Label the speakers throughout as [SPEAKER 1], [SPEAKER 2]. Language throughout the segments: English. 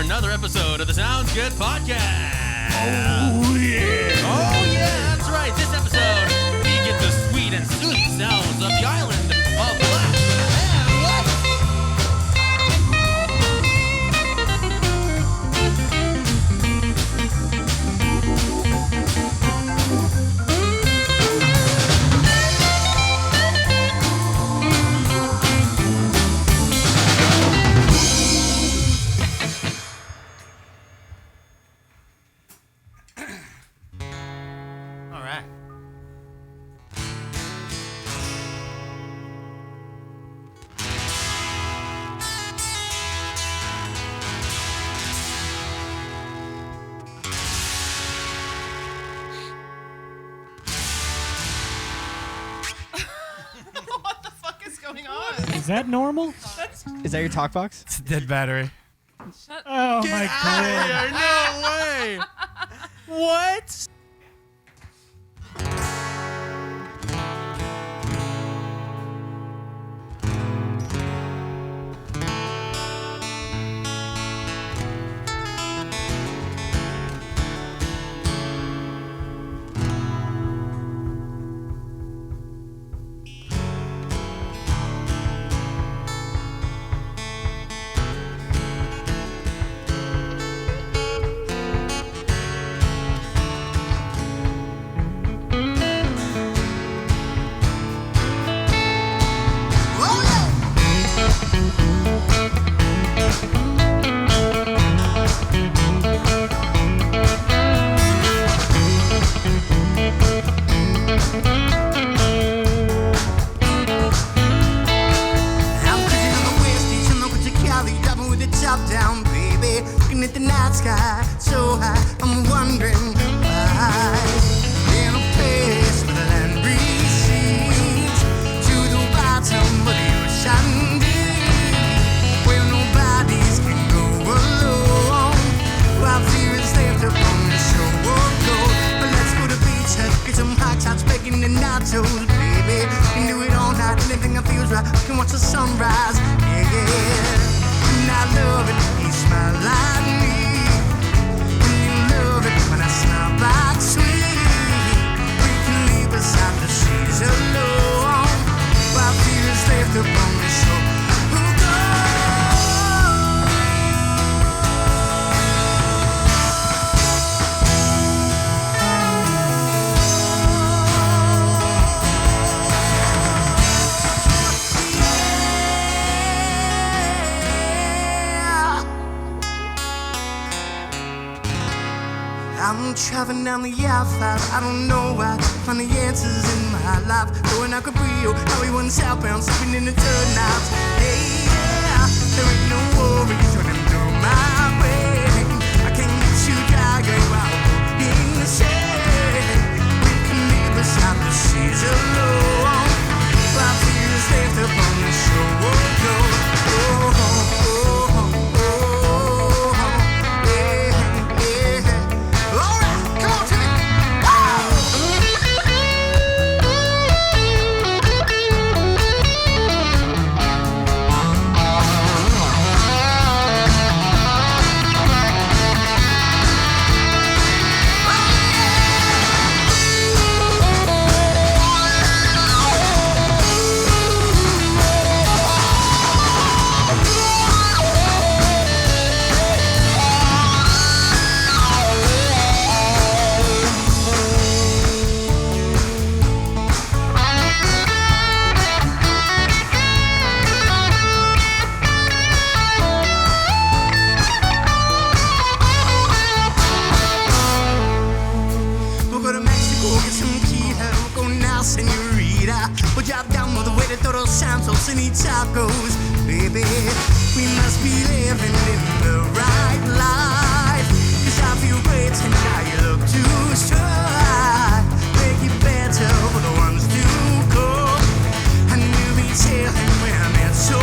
[SPEAKER 1] another episode of the Sounds Good Podcast.
[SPEAKER 2] Oh, yeah.
[SPEAKER 1] Oh, yeah, that's right. This episode, we get the sweet and soothing sounds of the island of Black and White.
[SPEAKER 3] Is that normal?
[SPEAKER 4] Is that your talk box?
[SPEAKER 2] It's a dead battery.
[SPEAKER 3] Oh my god.
[SPEAKER 2] No way. What?
[SPEAKER 5] I'm traveling down the I don't know why. Find the answers in my life. Going out Cabrillo, how we went southbound, sleeping in the turnouts. Hey, yeah, there ain't no worries running through my brain. I can't get you dry, girl, out in the shade. We can live beside the seas alone. While fears left upon the shore. Oh, any tacos, baby. We must be living in the right life. 'Cause I feel great and now you look too strong. Make it better for the ones to go. And you'll be telling when it's so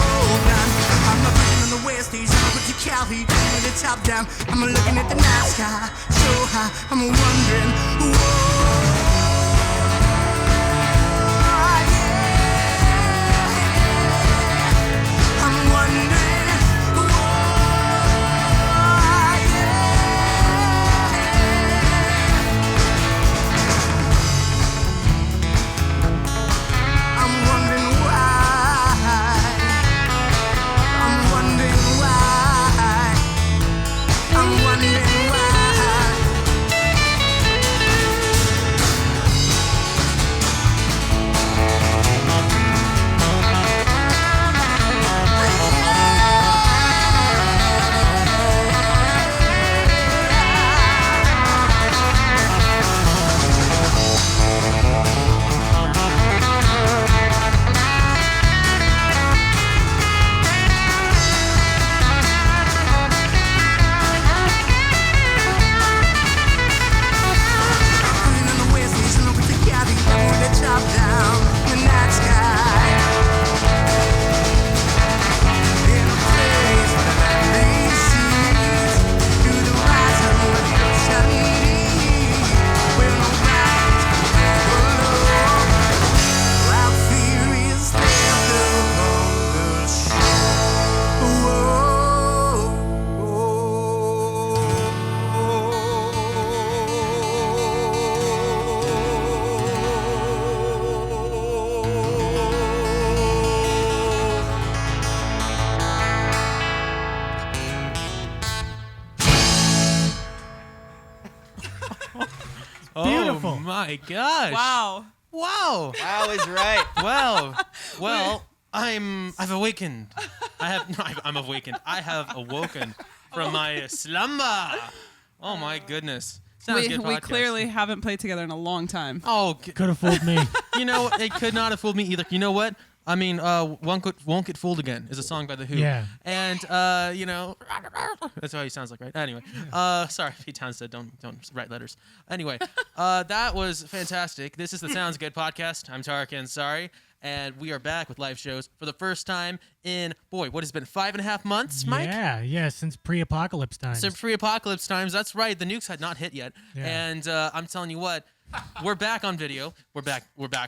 [SPEAKER 5] done. I'm not looking on the west east, put your Cali with the top down. I'm looking at the night sky, so high. I'm wondering, whoa. I'm wondering, whoa.
[SPEAKER 2] my gosh.
[SPEAKER 6] Wow.
[SPEAKER 2] Wow.
[SPEAKER 4] Wow is right.
[SPEAKER 2] Well, I've awakened. I'm awakened. I have awoken from my slumber. Oh my goodness. Sounds good
[SPEAKER 6] We
[SPEAKER 2] podcast.
[SPEAKER 6] clearly haven't played together in a long time.
[SPEAKER 2] Oh,
[SPEAKER 3] Could have fooled me.
[SPEAKER 2] you know, it could not have fooled me either. You know what? I mean, Won't Get Fooled Again is a song by The Who.
[SPEAKER 3] Yeah.
[SPEAKER 2] And, you know, that's how he sounds like, right? Anyway, sorry, Pete Townsend, don't write letters. Anyway, that was fantastic. This is the Sounds Good podcast. I'm Tarek Sorry. And we are back with live shows for the first time in, what has been 5.5 months, Mike?
[SPEAKER 3] Yeah, since pre-apocalypse times.
[SPEAKER 2] Some pre-apocalypse times. That's right. The nukes had not hit yet.
[SPEAKER 3] Yeah.
[SPEAKER 2] And I'm telling you what, we're back on video. We're back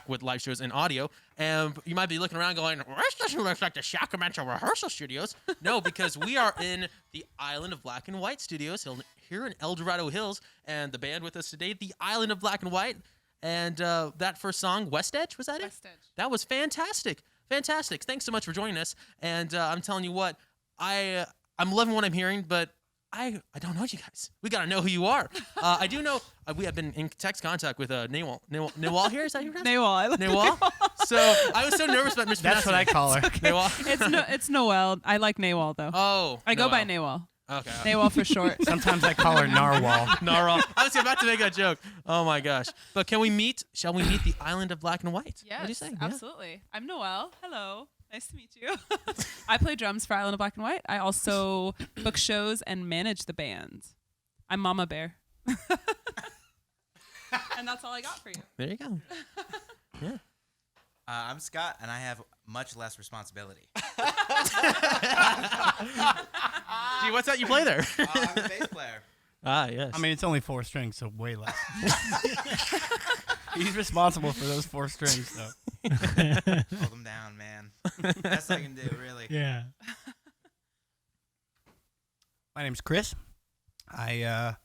[SPEAKER 2] with live shows and audio. And you might be looking around going, this doesn't look like the Sacramento rehearsal studios. No, because we are in the Island of Black and White studios here in El Dorado Hills. And the band with us today, the Island of Black and White. And that first song, West Edge, was that it?
[SPEAKER 6] West Edge.
[SPEAKER 2] That was fantastic. Fantastic. Thanks so much for joining us. And I'm telling you what, I'm loving what I'm hearing, but I don't know you guys. We got to know who you are. I do know we have been in text contact with Nawal. Nawal here? Is that your name?
[SPEAKER 6] Nawal. I like
[SPEAKER 2] Nawal? So I was so nervous about mispronouncing.
[SPEAKER 4] That's what I call her.
[SPEAKER 2] Nawal?
[SPEAKER 6] It's Noel. I like Nawal, though.
[SPEAKER 2] Oh.
[SPEAKER 6] I go by
[SPEAKER 2] Nawal.
[SPEAKER 6] Nawal.
[SPEAKER 2] Okay.
[SPEAKER 6] Nawal for short.
[SPEAKER 4] Sometimes I call her Narwhal.
[SPEAKER 2] Narwhal. I was about to make that joke. Oh my gosh. But shall we meet the Island of Black and White?
[SPEAKER 6] Yes,
[SPEAKER 2] What do you say? Yeah.
[SPEAKER 6] absolutely. I'm Noelle. Hello. Nice to meet you. I play drums for Island of Black and White. I also book shows and manage the band. I'm Mama Bear. And that's all I got for you.
[SPEAKER 2] There you go. Yeah.
[SPEAKER 7] I'm Scott, and I have much less responsibility.
[SPEAKER 2] Gee, what's that you play there?
[SPEAKER 7] I'm a bass player.
[SPEAKER 2] Ah, yes.
[SPEAKER 4] I mean, it's only 4 strings, so way less. He's responsible for those 4 strings, though.
[SPEAKER 7] Hold them down, man. Best I can do, really.
[SPEAKER 3] Yeah.
[SPEAKER 4] My name's Chris. I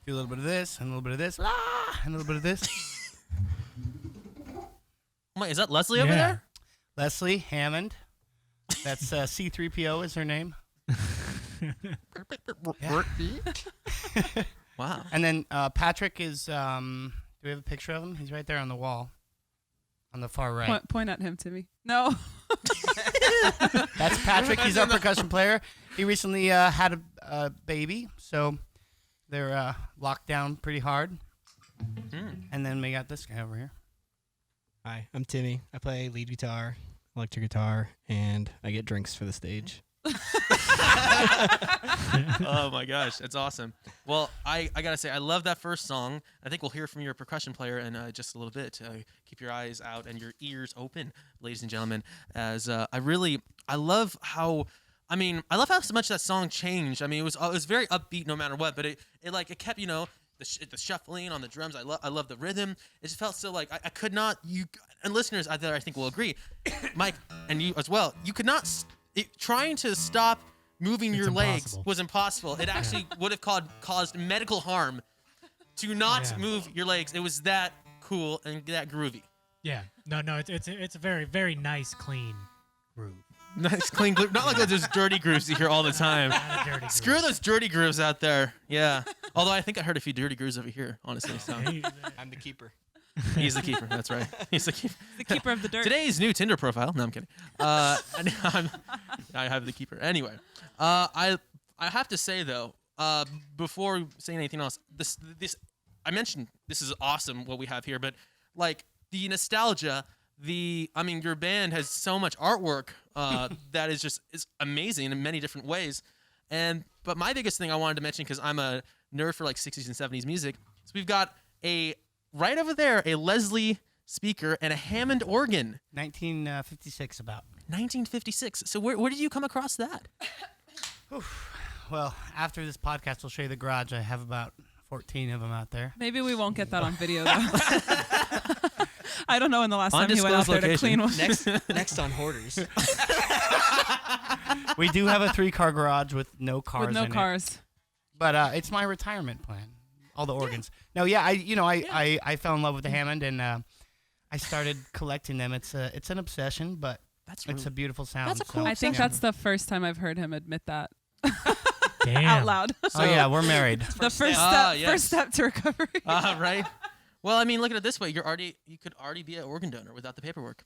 [SPEAKER 4] do a little bit of this, and a little bit of this, and a little bit of this.
[SPEAKER 2] Wait, is that Leslie over there?
[SPEAKER 4] Leslie Hammond. That's C3PO is her name.
[SPEAKER 2] Wow.
[SPEAKER 4] And then Patrick is, do we have a picture of him? He's right there on the wall. On the far right.
[SPEAKER 6] Point at him to me. No.
[SPEAKER 4] That's Patrick. He's our percussion player. He recently had a baby, so they're locked down pretty hard. And then we got this guy over here.
[SPEAKER 8] Hi, I'm Timmy. I play lead guitar, electric guitar, and I get drinks for the stage.
[SPEAKER 2] Oh my gosh, that's awesome. Well, I gotta say, I love that first song. I think we'll hear from your percussion player in just a little bit. Keep your eyes out and your ears open, ladies and gentlemen. As I love how much that song changed. I mean, it was very upbeat no matter what, but it kept, you know, the shuffling on the drums. I love the rhythm. It just felt so like I could not, you and listeners out there I think will agree, Mike and you as well. You could not trying to stop moving your legs was impossible. It actually would have caused medical harm to not move your legs. It was that cool and that groovy.
[SPEAKER 3] Yeah. No, it's a very, very nice, clean groove.
[SPEAKER 2] Nice clean groove. Not like those dirty grooves you hear all the time.
[SPEAKER 3] Not a dirty
[SPEAKER 2] Screw
[SPEAKER 3] groove.
[SPEAKER 2] those dirty grooves out there. Yeah. Although I think I heard a few dirty grooves over here, honestly. So.
[SPEAKER 8] I'm the keeper.
[SPEAKER 2] He's the keeper. That's right. He's the keeper.
[SPEAKER 6] The keeper of the dirt.
[SPEAKER 2] Today's new Tinder profile. No, I'm kidding. I have the keeper. Anyway, I have to say though, before saying anything else, this I mentioned this is awesome what we have here, but like the nostalgia, your band has so much artwork that is amazing in many different ways. But my biggest thing I wanted to mention, because I'm a nerd for like 60s and 70s music, so we've got right over there, a Leslie speaker and a Hammond organ.
[SPEAKER 4] 1956 about.
[SPEAKER 2] 1956. So where did you come across that?
[SPEAKER 4] Well, after this podcast, we'll show you the garage. I have about 14 of them out there.
[SPEAKER 6] Maybe we won't get that on video, though. I don't know when the last time he went out there to clean one.
[SPEAKER 8] Next on Hoarders.
[SPEAKER 4] We do have a 3-car garage with no cars
[SPEAKER 6] With no
[SPEAKER 4] in
[SPEAKER 6] cars.
[SPEAKER 4] it. But it's my retirement plan. All the organs. No, yeah, I fell in love with the Hammond, and I started collecting them. It's an obsession, but it's a beautiful sound.
[SPEAKER 2] That's a cool
[SPEAKER 6] I think that's the first time I've heard him admit that
[SPEAKER 3] Damn.
[SPEAKER 6] out loud.
[SPEAKER 4] Oh yeah, we're married.
[SPEAKER 6] The first step to recovery.
[SPEAKER 2] Right. Well, I mean, look at it this way: you could already be an organ donor without the paperwork.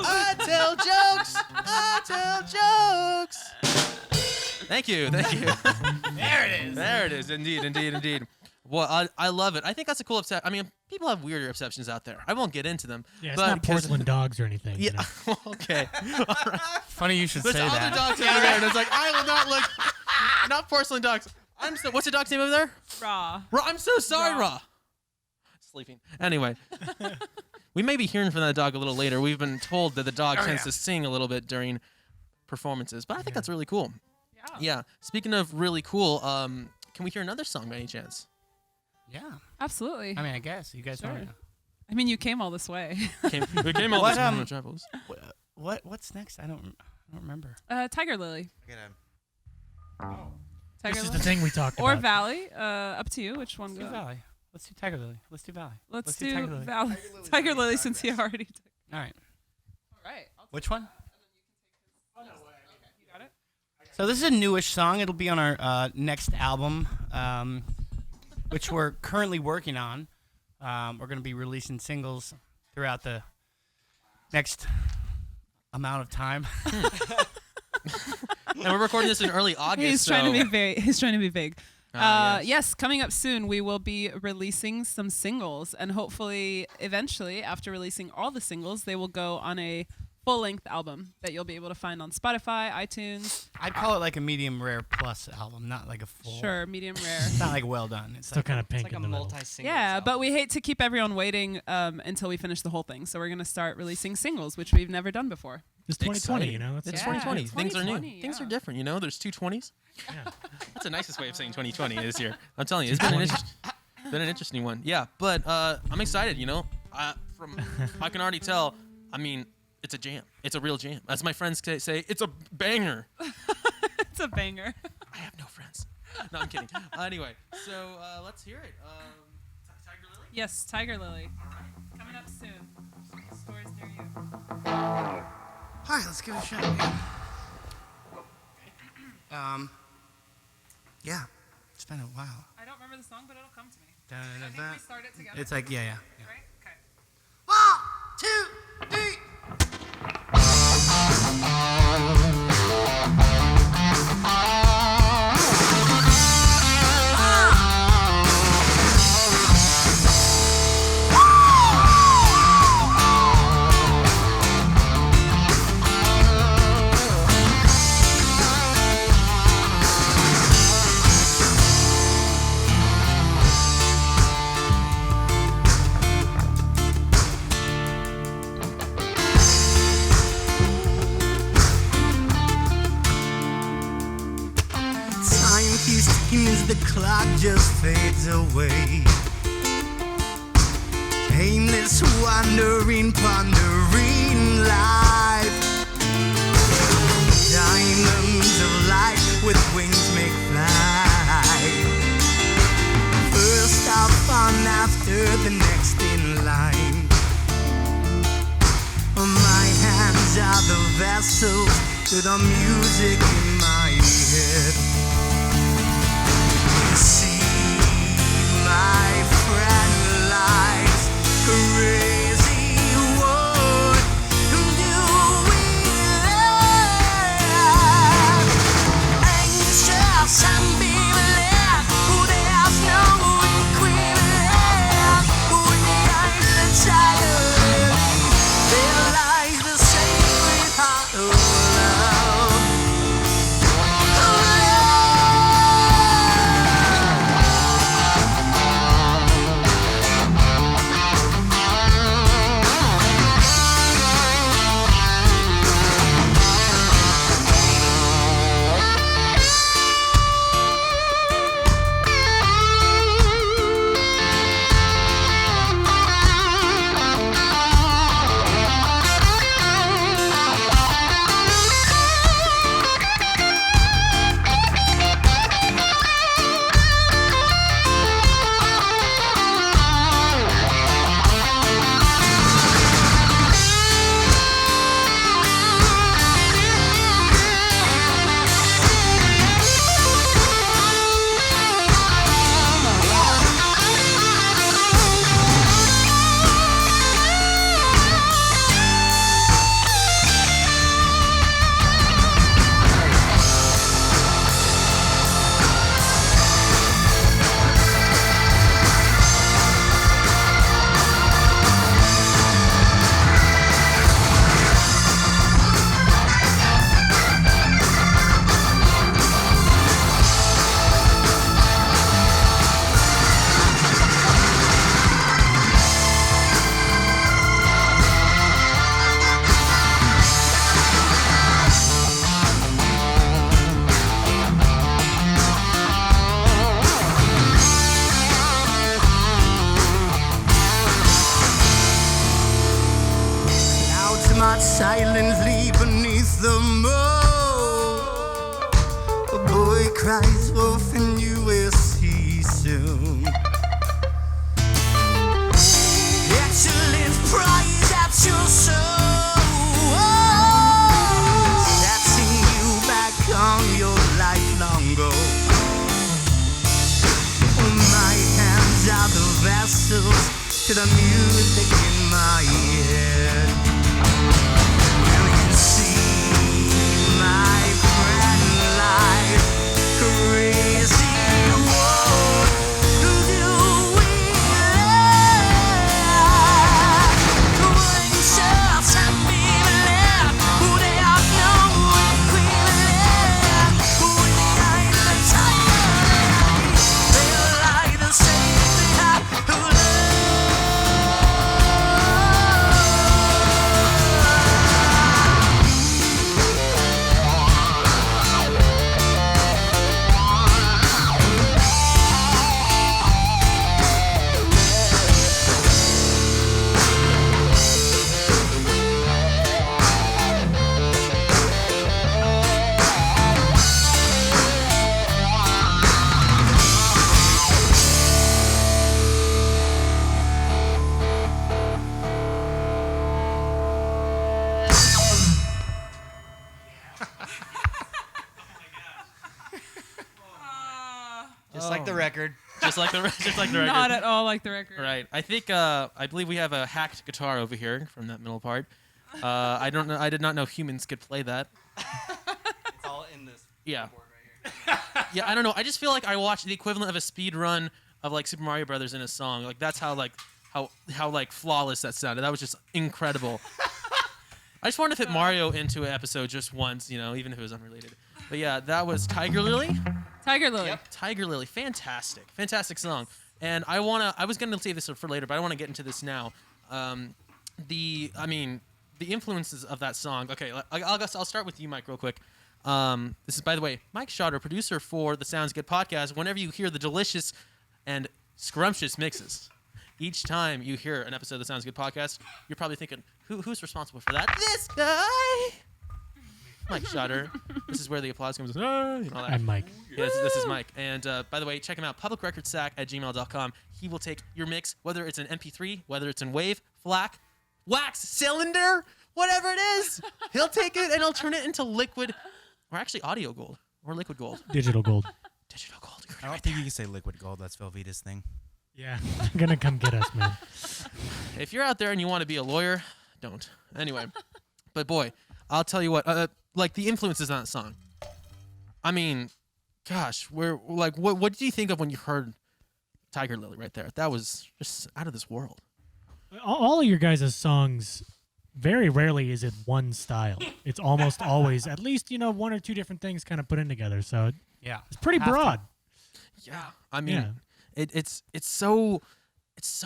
[SPEAKER 2] I tell jokes. I tell jokes. Thank you.
[SPEAKER 4] There it is.
[SPEAKER 2] There it is. Indeed. Well, I love it. I think that's a cool I mean, people have weirder exceptions out there. I won't get into them.
[SPEAKER 3] Yeah, it's
[SPEAKER 2] but
[SPEAKER 3] not porcelain dogs or anything.
[SPEAKER 2] Yeah.
[SPEAKER 3] You know?
[SPEAKER 2] Okay. All right.
[SPEAKER 4] Funny you should
[SPEAKER 2] There's
[SPEAKER 4] say
[SPEAKER 2] other
[SPEAKER 4] that.
[SPEAKER 2] dogs over there, and it's like I will not look. Not porcelain dogs. What's the dog's name over there?
[SPEAKER 6] Raw.
[SPEAKER 2] I'm so sorry,
[SPEAKER 6] Raw.
[SPEAKER 2] Raw. Sleeping. Anyway, we may be hearing from that dog a little later. We've been told that the dog tends to sing a little bit during performances, but I think that's really cool. Yeah. Speaking of really cool, can we hear another song by any chance?
[SPEAKER 4] Yeah.
[SPEAKER 6] Absolutely.
[SPEAKER 4] I mean, I guess you guys
[SPEAKER 6] Sure.
[SPEAKER 4] want to.
[SPEAKER 6] I mean, you came all this way.
[SPEAKER 2] We came all
[SPEAKER 4] What,
[SPEAKER 2] this from the travels.
[SPEAKER 4] What's next? I don't remember.
[SPEAKER 6] Tiger Lily.
[SPEAKER 7] I gotta-
[SPEAKER 6] Tiger
[SPEAKER 3] This is
[SPEAKER 6] Lily.
[SPEAKER 3] the thing we talked
[SPEAKER 6] Or
[SPEAKER 3] about.
[SPEAKER 6] Valley. Up to you. Which one?
[SPEAKER 4] Let's do Valley. Let's do Tiger Lily. Let's do Valley.
[SPEAKER 6] Let's
[SPEAKER 4] do
[SPEAKER 6] do
[SPEAKER 4] Tiger Lily.
[SPEAKER 6] Valley. Tiger Lily, since he already took.
[SPEAKER 4] All right.
[SPEAKER 6] All right.
[SPEAKER 4] Which one?
[SPEAKER 6] You got it?
[SPEAKER 4] So this is a newish song. It'll be on our next album, which we're currently working on. We're going to be releasing singles throughout the next amount of time.
[SPEAKER 2] And we're recording this in early August.
[SPEAKER 6] He's trying to be vague. He's trying to be vague.
[SPEAKER 2] Yes.
[SPEAKER 6] Yes, coming up soon, we will be releasing some singles, and hopefully, eventually, after releasing all the singles, they will go on a full-length album that you'll be able to find on Spotify, iTunes.
[SPEAKER 4] I'd call it like a medium rare plus album, not like a full.
[SPEAKER 6] Sure, medium rare.
[SPEAKER 4] It's not like well done. It's
[SPEAKER 3] Still
[SPEAKER 4] like
[SPEAKER 3] kind of
[SPEAKER 8] It's
[SPEAKER 3] pink
[SPEAKER 8] like a
[SPEAKER 3] in the middle.
[SPEAKER 8] multi-single.
[SPEAKER 6] Yeah, but we hate to keep everyone waiting until we finish the whole thing, so we're going to start releasing singles, which we've never done before.
[SPEAKER 3] It's 2020,
[SPEAKER 2] Exciting.
[SPEAKER 3] you know.
[SPEAKER 2] It's
[SPEAKER 6] Yeah,
[SPEAKER 2] 2020.
[SPEAKER 6] it's
[SPEAKER 2] Things are new.
[SPEAKER 6] 2020,
[SPEAKER 2] Things are
[SPEAKER 6] yeah.
[SPEAKER 2] different. You know, there's two 20s.
[SPEAKER 3] Yeah.
[SPEAKER 2] That's the nicest way of saying 2020 this year. I'm telling you, it's been an interesting one. Yeah, but I'm excited. You know, I can already tell. I mean, it's a jam. It's a real jam. As my friends say, it's a banger.
[SPEAKER 6] It's a banger.
[SPEAKER 2] I have no friends. No, I'm kidding. Anyway, so let's hear it. Tiger Lily.
[SPEAKER 6] Yes, Tiger Lily. Coming up soon. Stores near you.
[SPEAKER 4] All right, let's give it a shot. Yeah, it's been a while.
[SPEAKER 6] I don't remember the song, but it'll come to me.
[SPEAKER 4] Da, da,
[SPEAKER 6] I
[SPEAKER 4] da,
[SPEAKER 6] think
[SPEAKER 4] da.
[SPEAKER 6] we start it together.
[SPEAKER 4] It's like yeah.
[SPEAKER 6] Right? Okay.
[SPEAKER 5] 1, 2, 3. Time keeps ticking as the clock just fades away. Aimless wandering, pondering life. Diamonds of light with wings make flight. First off on after the next in line. My hands are the vessels to the music in my head. See, my friend, life's crazy world. Do we live? Anxious and ambivalent, there's no equivalent. With the eyes that tiger lily, there lies the sacred heart of love. watch silently beneath the mold. A boy cries wolf and you will see soon. Excellent pride at your soul, setting you back on your lifelong goal. My hands are the vessels to the music in my head. You can see my friend life crazy. What do we have? Wings of some people who they have no equivalent. When the eye of time, they lie to say they have who
[SPEAKER 4] Just like the record.
[SPEAKER 2] Just like the record.
[SPEAKER 6] Not at all like the record.
[SPEAKER 2] Right. I think I believe we have a hacked guitar over here from that middle part. I don't know. I did not know humans could play that.
[SPEAKER 4] It's all in this.
[SPEAKER 2] Yeah. Yeah. I don't know. I just feel like I watched the equivalent of a speed run of like Super Mario Brothers in a song. Like that's how like flawless that sounded. That was just incredible. I just wanted to fit Mario into an episode just once, you know, even if it was unrelated. But yeah, that was Tiger Lily.
[SPEAKER 6] Tiger Lily.
[SPEAKER 2] Yep. Tiger Lily, fantastic song. And I was gonna save this for later, but I want to get into this now. The influences of that song. Okay, I'll start with you, Mike, real quick. This is, by the way, Mike Schotter, producer for the Sounds Good podcast. Whenever you hear the delicious and scrumptious mixes, each time you hear an episode of the Sounds Good podcast, you're probably thinking, who's responsible for that? This guy. Mike Schotter. This is where the applause comes. And all that.
[SPEAKER 3] I'm Mike.
[SPEAKER 2] Yes, this is Mike. And by the way, check him out, publicrecordsack@gmail.com. He will take your mix, whether it's an MP3, whether it's in wave, FLAC, wax, cylinder, whatever it is. He'll take it and he'll turn it into liquid, or actually audio gold, or liquid gold.
[SPEAKER 3] Digital gold.
[SPEAKER 2] Digital gold.
[SPEAKER 7] I don't think you can say liquid gold. That's Velveeta's thing.
[SPEAKER 3] Yeah. They're going to come get us, man.
[SPEAKER 2] If you're out there and you want to be a lawyer, don't. Anyway, but boy, I'll tell you what, like the influences on that song. I mean, gosh, what did you think of when you heard Tiger Lily right there? That was just out of this world.
[SPEAKER 3] All of your guys' songs, very rarely is it one style. It's almost always at least, one or two different things kind of put in together. So
[SPEAKER 4] Yeah.
[SPEAKER 3] it's pretty broad.
[SPEAKER 2] Yeah, I mean, it's so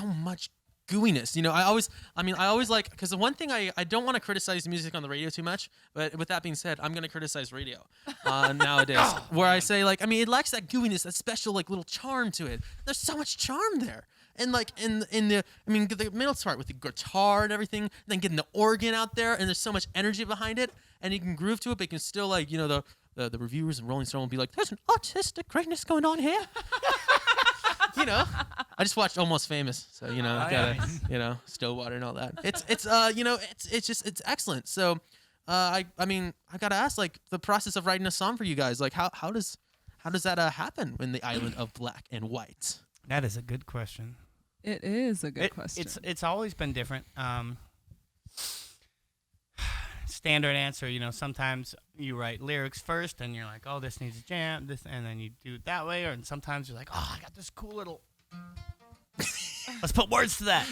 [SPEAKER 2] much gooiness. I always like, because the one thing I don't want to criticize music on the radio too much, but with that being said, I'm going to criticize radio nowadays, where I say, like, I mean, it lacks that gooiness, that special, like, little charm to it. There's so much charm there. And, like, in the middle part with the guitar and everything, and then getting the organ out there, and there's so much energy behind it, and you can groove to it, but you can still, like, the reviewers and Rolling Stone will be like, there's an artistic greatness going on here. I just watched Almost Famous, so I gotta, Stillwater and all that. It's excellent. So, I gotta ask, like, the process of writing a song for you guys, like, how does that happen in the island of black and white?
[SPEAKER 4] That is a good question.
[SPEAKER 6] It is a good question.
[SPEAKER 4] It's always been different. Standard answer, sometimes you write lyrics first and you're like, oh, this needs a jam, and then you do it that way, and sometimes you're like, oh, I got this cool little let's put words to that.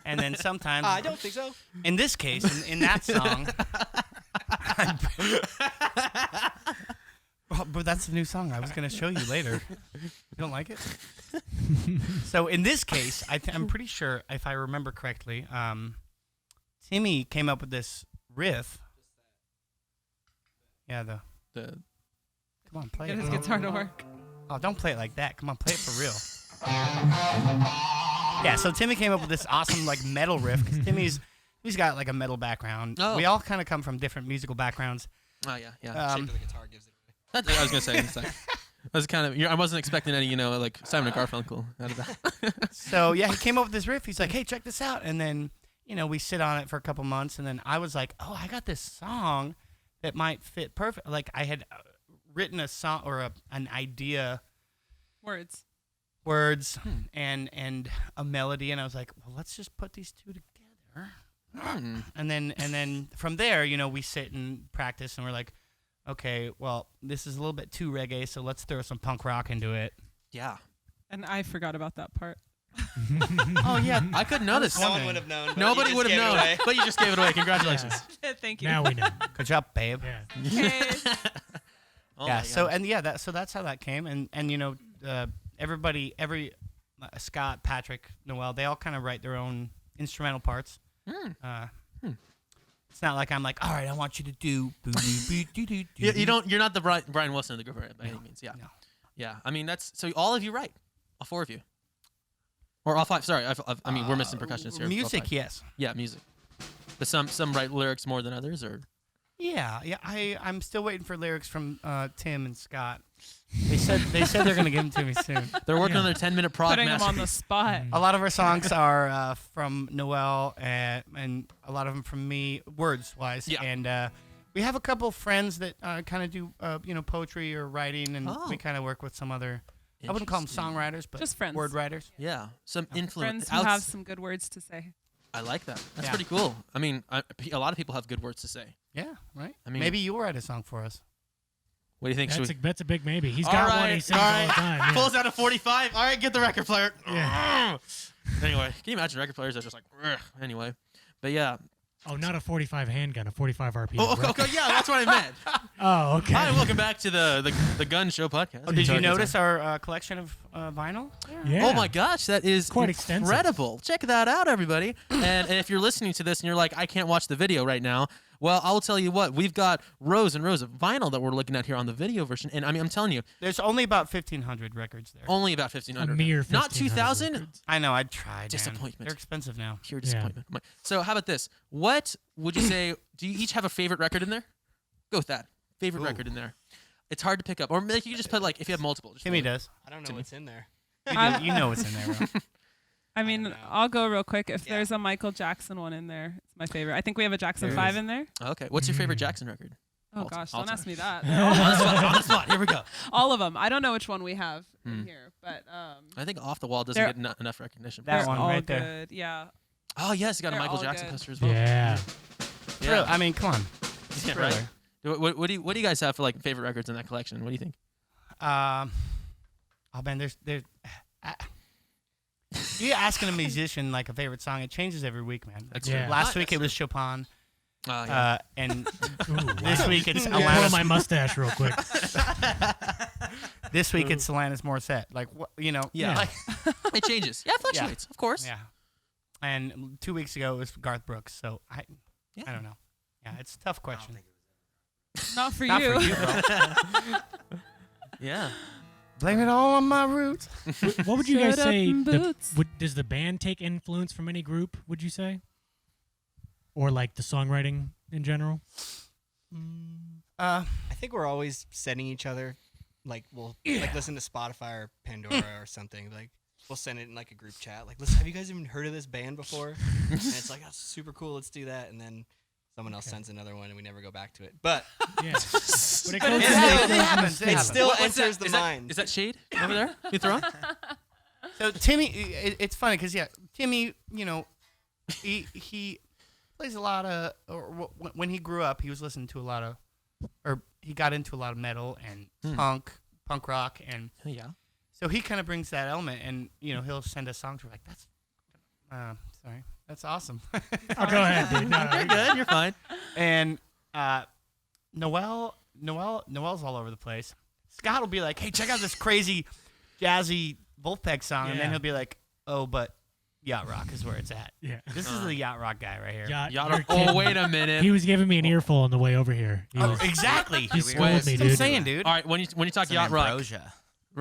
[SPEAKER 4] And then sometimes
[SPEAKER 8] I don't think so.
[SPEAKER 4] In this case, in that song, but that's a new song I was going to show you later. You don't like it? So in this case, I'm pretty sure, if I remember correctly, Timmy came up with this riff. Yeah, the come on, play
[SPEAKER 6] Get
[SPEAKER 4] it.
[SPEAKER 6] his guitar to work.
[SPEAKER 4] Oh, don't play it like that. Come on, play it for real. Yeah, so Timmy came up with this awesome, like, metal riff, because Timmy's he's got like a metal background.
[SPEAKER 2] Oh.
[SPEAKER 4] We all kind of come from different musical backgrounds.
[SPEAKER 2] Oh yeah, yeah.
[SPEAKER 8] Shape of the guitar gives it away.
[SPEAKER 2] That's what I was gonna say. It's like, I was kind of. I wasn't expecting any, like Simon and Garfunkel out of that.
[SPEAKER 4] So yeah, he came up with this riff. He's like, "Hey, check this out," and then we sit on it for a couple months, and then I was like, "Oh, I got this song that might fit perfect." Like I had written a song or an idea,
[SPEAKER 6] Words.
[SPEAKER 4] and a melody, and I was like, "Well, let's just put these two together." And then from there, we sit and practice, and we're like, okay, well, this is a little bit too reggae, so let's throw some punk rock into it.
[SPEAKER 2] Yeah.
[SPEAKER 6] And I forgot about that part.
[SPEAKER 4] Oh yeah,
[SPEAKER 2] I couldn't know this.
[SPEAKER 8] No one would have known. but
[SPEAKER 2] Nobody
[SPEAKER 8] you
[SPEAKER 2] would
[SPEAKER 8] just
[SPEAKER 2] have
[SPEAKER 8] gave it
[SPEAKER 2] known,
[SPEAKER 8] away.
[SPEAKER 2] but you just gave it away. Congratulations.
[SPEAKER 6] Thank you.
[SPEAKER 3] Now we know.
[SPEAKER 4] good job, babe.
[SPEAKER 3] Yeah.
[SPEAKER 6] Okay.
[SPEAKER 2] Oh
[SPEAKER 4] Yeah.
[SPEAKER 2] my
[SPEAKER 4] So
[SPEAKER 2] God.
[SPEAKER 4] that's how that came, and everybody, Scott, Patrick, Noel, they all kind of write their own instrumental parts. It's not like I'm like, all right, I want you to do.
[SPEAKER 2] You don't. You're not the Brian Wilson of the group by any means. Yeah.
[SPEAKER 4] No.
[SPEAKER 2] Yeah. I mean, that's so. All of you write. All four of you. Or all five. Sorry. I mean, we're missing percussionists here. All
[SPEAKER 4] Music,
[SPEAKER 2] five.
[SPEAKER 4] yes.
[SPEAKER 2] Yeah, music. But some write lyrics more than others, or.
[SPEAKER 4] Yeah. I'm still waiting for lyrics from Tim and Scott. They said they're gonna give them to me soon.
[SPEAKER 2] They're working on their 10-minute prog
[SPEAKER 6] Putting them on the
[SPEAKER 2] masterpiece.
[SPEAKER 6] spot.
[SPEAKER 4] A lot of our songs are from Noel, and a lot of them from me, words-wise.
[SPEAKER 2] Yeah.
[SPEAKER 4] And we have a couple friends that kind of do, poetry or writing, and
[SPEAKER 2] Oh.
[SPEAKER 4] we kind of work with some other. I wouldn't call them
[SPEAKER 2] Interesting.
[SPEAKER 4] songwriters, but
[SPEAKER 6] Just friends.
[SPEAKER 4] word writers.
[SPEAKER 2] Yeah, some influence.
[SPEAKER 6] Friends who have some good words to say.
[SPEAKER 2] I like that. That's
[SPEAKER 4] Yeah.
[SPEAKER 2] pretty cool. I mean, a lot of people have good words to say.
[SPEAKER 4] Yeah, right.
[SPEAKER 2] I mean-
[SPEAKER 4] Maybe you'll write a song for us.
[SPEAKER 2] What do you think?
[SPEAKER 3] That's a big maybe. He's
[SPEAKER 2] All
[SPEAKER 3] got one
[SPEAKER 2] right,
[SPEAKER 3] he sings
[SPEAKER 2] all
[SPEAKER 3] all
[SPEAKER 2] right.
[SPEAKER 3] the time. Yeah.
[SPEAKER 2] Pulls out a 45. All right, get the record player.
[SPEAKER 3] Yeah.
[SPEAKER 2] Anyway, can you imagine record players are just like, "Ugh." Anyway, but yeah.
[SPEAKER 3] Oh, not a 45 handgun, a 45 RPM.
[SPEAKER 2] Oh, okay, yeah, that's what I meant.
[SPEAKER 3] Oh, okay.
[SPEAKER 2] Hi, welcome back to the Gun Show podcast.
[SPEAKER 4] Oh, did you notice our collection of vinyl?
[SPEAKER 3] Yeah.
[SPEAKER 2] Oh my gosh, that is
[SPEAKER 3] Quite extensive.
[SPEAKER 2] incredible. Check that out, everybody. and if you're listening to this and you're like, I can't watch the video right now, well, I'll tell you what, we've got rows and rows of vinyl that we're looking at here on the video version. And I mean, I'm telling you,
[SPEAKER 4] There's only about 1,500 records there.
[SPEAKER 2] only about 1,500.
[SPEAKER 3] A mere
[SPEAKER 2] Not
[SPEAKER 3] 1,500
[SPEAKER 2] 2,000?
[SPEAKER 3] records.
[SPEAKER 4] I know. I tried. man.
[SPEAKER 2] Disappointment.
[SPEAKER 4] They're expensive now.
[SPEAKER 2] Pure
[SPEAKER 3] Yeah.
[SPEAKER 2] disappointment. So how about this? What would you say, do you each have a favorite record in there? Go with that. Favorite record in there. It's hard to pick up. Or like you just put like, if you have multiple. Just
[SPEAKER 4] Timmy
[SPEAKER 2] one.
[SPEAKER 4] does.
[SPEAKER 8] I don't know what's in there.
[SPEAKER 4] You know what's in there, bro.
[SPEAKER 6] I mean,
[SPEAKER 8] know.
[SPEAKER 6] I'll go real quick. If
[SPEAKER 8] Yeah.
[SPEAKER 6] there's a Michael Jackson one in there, it's my favorite. I think we have a Jackson
[SPEAKER 4] There
[SPEAKER 6] 5
[SPEAKER 4] is.
[SPEAKER 6] in there.
[SPEAKER 2] Okay. What's your favorite Jackson record?
[SPEAKER 6] Oh,
[SPEAKER 2] All-
[SPEAKER 6] gosh,
[SPEAKER 2] all
[SPEAKER 6] don't ask
[SPEAKER 2] time.
[SPEAKER 6] me that.
[SPEAKER 2] On the spot. Here we go.
[SPEAKER 6] All of them. I don't know which one we have in here, but
[SPEAKER 2] I think Off the Wall doesn't
[SPEAKER 6] They're-
[SPEAKER 2] get enough recognition.
[SPEAKER 4] That
[SPEAKER 6] they're
[SPEAKER 4] one
[SPEAKER 6] all
[SPEAKER 4] right there.
[SPEAKER 6] good. Yeah.
[SPEAKER 2] Oh, yes. You got a
[SPEAKER 6] They're
[SPEAKER 2] Michael
[SPEAKER 6] all
[SPEAKER 2] Jackson
[SPEAKER 6] good.
[SPEAKER 2] poster as well.
[SPEAKER 3] Yeah.
[SPEAKER 4] Thrill- I mean, come on.
[SPEAKER 2] Yeah,
[SPEAKER 4] Thriller.
[SPEAKER 2] right. What do you guys have for like favorite records in that collection? What do you think?
[SPEAKER 4] Oh man, there's you asking a musician like a favorite song, it changes every week, man.
[SPEAKER 2] That's
[SPEAKER 3] Yeah.
[SPEAKER 2] true.
[SPEAKER 4] Last week it was Chopin,
[SPEAKER 2] Yeah.
[SPEAKER 4] and
[SPEAKER 3] Ooh,
[SPEAKER 4] this
[SPEAKER 3] wow.
[SPEAKER 4] week it's
[SPEAKER 3] Pull
[SPEAKER 4] Alanis.
[SPEAKER 3] my mustache real quick.
[SPEAKER 4] This week it's Alanis Morissette. Like what
[SPEAKER 2] Yeah.
[SPEAKER 4] like,
[SPEAKER 2] It changes. Yeah, it fluctuates, of course.
[SPEAKER 4] yeah. And 2 weeks ago it was Garth Brooks. So I don't know. Yeah, it's a tough question.
[SPEAKER 6] Not for
[SPEAKER 4] Not
[SPEAKER 6] you.
[SPEAKER 4] for you, bro.
[SPEAKER 2] Yeah.
[SPEAKER 4] Blame it all on my roots.
[SPEAKER 3] What would you guys
[SPEAKER 6] Shut up
[SPEAKER 3] say?
[SPEAKER 6] and boots.
[SPEAKER 3] Does the band take influence from any group, would you say? Or like the songwriting in general?
[SPEAKER 8] I think we're always sending each other, like we'll like listen to Spotify or Pandora or something. Like we'll send it in like a group chat. Like, listen, have you guys even heard of this band before? And it's like, that's super cool. Let's do that. And then someone else sends another one, and we never go back to it. But
[SPEAKER 3] Yeah. But it
[SPEAKER 6] But
[SPEAKER 3] goes
[SPEAKER 6] it's
[SPEAKER 3] in
[SPEAKER 6] still-
[SPEAKER 3] the-
[SPEAKER 4] It happens.
[SPEAKER 8] it still
[SPEAKER 2] What's
[SPEAKER 8] enters
[SPEAKER 2] that?
[SPEAKER 8] the mind.
[SPEAKER 2] Is that shade over there? You throwing?
[SPEAKER 4] So Timmy, it's funny because Timmy, he plays a lot of. Or when he grew up, he was listening to a lot of, or he got into a lot of metal and punk rock, and
[SPEAKER 2] Yeah.
[SPEAKER 4] so he kind of brings that element, and he'll send us songs. We're like, that's, sorry, that's awesome.
[SPEAKER 3] Oh, go ahead, dude. No,
[SPEAKER 2] You're good. You're fine.
[SPEAKER 4] And Noel's all over the place. Scott will be like, hey, check out this crazy jazzy Wolfpack song, and then
[SPEAKER 3] Yeah.
[SPEAKER 4] he'll be like, oh, but yacht rock is where it's at.
[SPEAKER 3] Yeah.
[SPEAKER 4] This is the yacht rock guy right here.
[SPEAKER 3] Yacht-
[SPEAKER 2] Y'all
[SPEAKER 3] you're
[SPEAKER 2] don't-
[SPEAKER 3] kidding.
[SPEAKER 2] wait a minute.
[SPEAKER 3] He was giving me an earful on the way over here. He
[SPEAKER 4] Oh,
[SPEAKER 3] was-
[SPEAKER 4] exactly.
[SPEAKER 3] he
[SPEAKER 4] That's
[SPEAKER 3] schooled me,
[SPEAKER 4] what I'm
[SPEAKER 3] dude.
[SPEAKER 4] saying, dude.
[SPEAKER 2] All right, when you talk
[SPEAKER 7] Some
[SPEAKER 2] yacht rock,
[SPEAKER 7] ambrosia.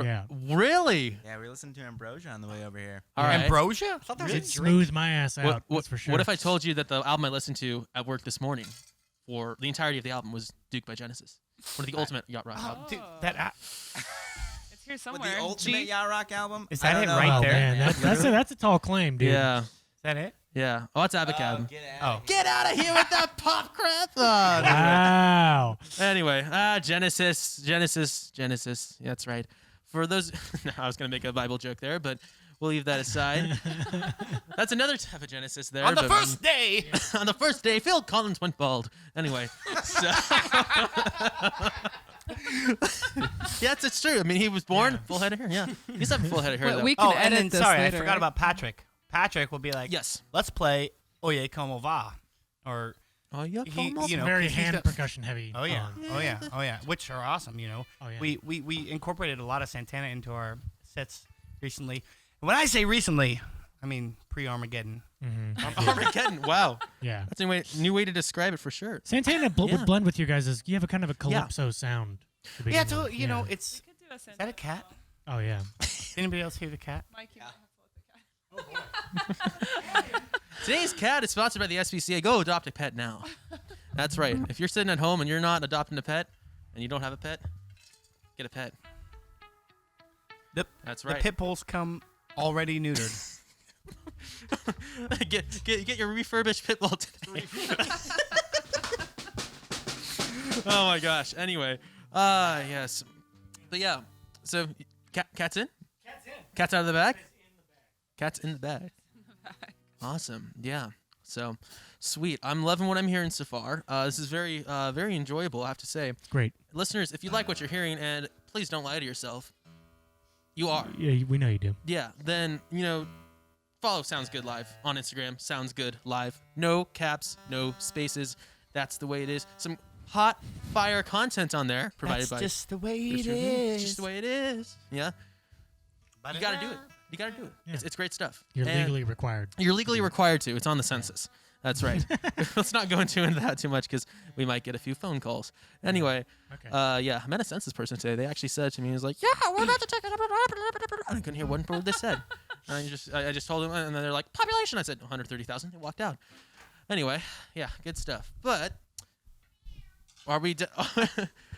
[SPEAKER 3] Yeah.
[SPEAKER 2] Really?
[SPEAKER 7] Yeah, we listened to Ambrosia on the way over here.
[SPEAKER 2] All right.
[SPEAKER 4] Ambrosia?
[SPEAKER 3] It smoothed my ass out. That's for sure.
[SPEAKER 2] What if I told you that the album I listened to at work this morning for the entirety of the album was Duke by Genesis? One of the ultimate yacht rock albums.
[SPEAKER 4] Dude,
[SPEAKER 6] It's here
[SPEAKER 7] With
[SPEAKER 6] somewhere.
[SPEAKER 7] the ultimate yacht rock album.
[SPEAKER 4] Is
[SPEAKER 7] I
[SPEAKER 4] that
[SPEAKER 7] don't
[SPEAKER 4] it
[SPEAKER 7] know.
[SPEAKER 4] right
[SPEAKER 3] Oh
[SPEAKER 4] there?
[SPEAKER 3] man, that's a tall claim, dude.
[SPEAKER 2] Yeah.
[SPEAKER 4] Is that it?
[SPEAKER 2] Yeah. Oh, it's Abacab.
[SPEAKER 7] Get out of here with that pop crap.
[SPEAKER 3] Wow.
[SPEAKER 2] Anyway, Genesis. Yeah, that's right. For those, no, I was gonna make a Bible joke there, but we'll leave that aside. That's another type of Genesis there.
[SPEAKER 4] On the
[SPEAKER 2] but,
[SPEAKER 4] first day.
[SPEAKER 2] on the first day, Phil Collins went bald. Anyway, so yes, it's true. I mean, he was born full head of hair. Yeah, he's having full head of hair.
[SPEAKER 6] But
[SPEAKER 2] though.
[SPEAKER 6] we can
[SPEAKER 4] Oh,
[SPEAKER 6] edit
[SPEAKER 4] and then
[SPEAKER 6] this
[SPEAKER 4] sorry,
[SPEAKER 6] later,
[SPEAKER 4] I forgot
[SPEAKER 6] right?
[SPEAKER 4] about Patrick. Patrick will be like,
[SPEAKER 2] Yes.
[SPEAKER 4] let's play Oye Como Va, or
[SPEAKER 2] Oh yeah,
[SPEAKER 4] he,
[SPEAKER 2] como-
[SPEAKER 4] you know,
[SPEAKER 3] Very
[SPEAKER 4] 'cause he's
[SPEAKER 3] hand
[SPEAKER 4] got-
[SPEAKER 3] percussion heavy.
[SPEAKER 4] Oh yeah,
[SPEAKER 3] songs.
[SPEAKER 4] oh yeah, which are awesome. You know,
[SPEAKER 3] Oh, yeah.
[SPEAKER 4] we incorporated a lot of Santana into our sets recently. And when I say recently, I mean pre-Armageddon.
[SPEAKER 2] Armageddon. Wow,
[SPEAKER 3] Yeah.
[SPEAKER 2] that's a new way to describe it for sure.
[SPEAKER 3] Santana
[SPEAKER 2] Yeah.
[SPEAKER 3] would blend with you guys as you have a kind of a calypso sound. to begin
[SPEAKER 4] Yeah, so
[SPEAKER 3] with.
[SPEAKER 4] you know,
[SPEAKER 3] Yeah.
[SPEAKER 4] it's
[SPEAKER 6] We could do a
[SPEAKER 4] is that a cat?
[SPEAKER 3] Oh yeah.
[SPEAKER 4] Anybody else hear the cat?
[SPEAKER 6] Mike, you might have to let the cat.
[SPEAKER 2] Today's cat is sponsored by the SPCA. Go adopt a pet now. That's right. If you're sitting at home and you're not adopting a pet, and you don't have a pet, get a pet. That's right.
[SPEAKER 4] The pit bulls come already neutered.
[SPEAKER 2] get your refurbished pit bull today. Oh my gosh. Anyway, yes, but yeah. So, cat's in. Cat's out of the bag. Cat's in the bag. Awesome. Yeah. So, sweet. I'm loving what I'm hearing so far. This is very, very enjoyable, I have to say.
[SPEAKER 3] Great.
[SPEAKER 2] Listeners, if you like what you're hearing, and please don't lie to yourself, you are.
[SPEAKER 3] Yeah, we know you do.
[SPEAKER 2] Yeah. Then, follow Sounds Good Live on Instagram. Sounds Good Live. No caps, no spaces. That's the way it is. Some hot fire content on there provided
[SPEAKER 4] That's
[SPEAKER 2] by.
[SPEAKER 4] just the way it
[SPEAKER 2] It's
[SPEAKER 4] is.
[SPEAKER 2] just the way it is. Yeah. You got to do it. You got to do it.
[SPEAKER 3] Yeah.
[SPEAKER 2] It's great stuff.
[SPEAKER 3] You're
[SPEAKER 2] And
[SPEAKER 3] legally required.
[SPEAKER 2] You're legally required to. It's on the census. That's right. Let's not go into that too much because we might get a few phone calls. Anyway,
[SPEAKER 3] Okay.
[SPEAKER 2] yeah, I met a census person today. They actually said to me, "He was like, yeah, we're about to take it." I couldn't hear one word they said. And I just told them, and then they're like, population. I said 130,000. They walked out. Anyway, yeah, good stuff. But are we?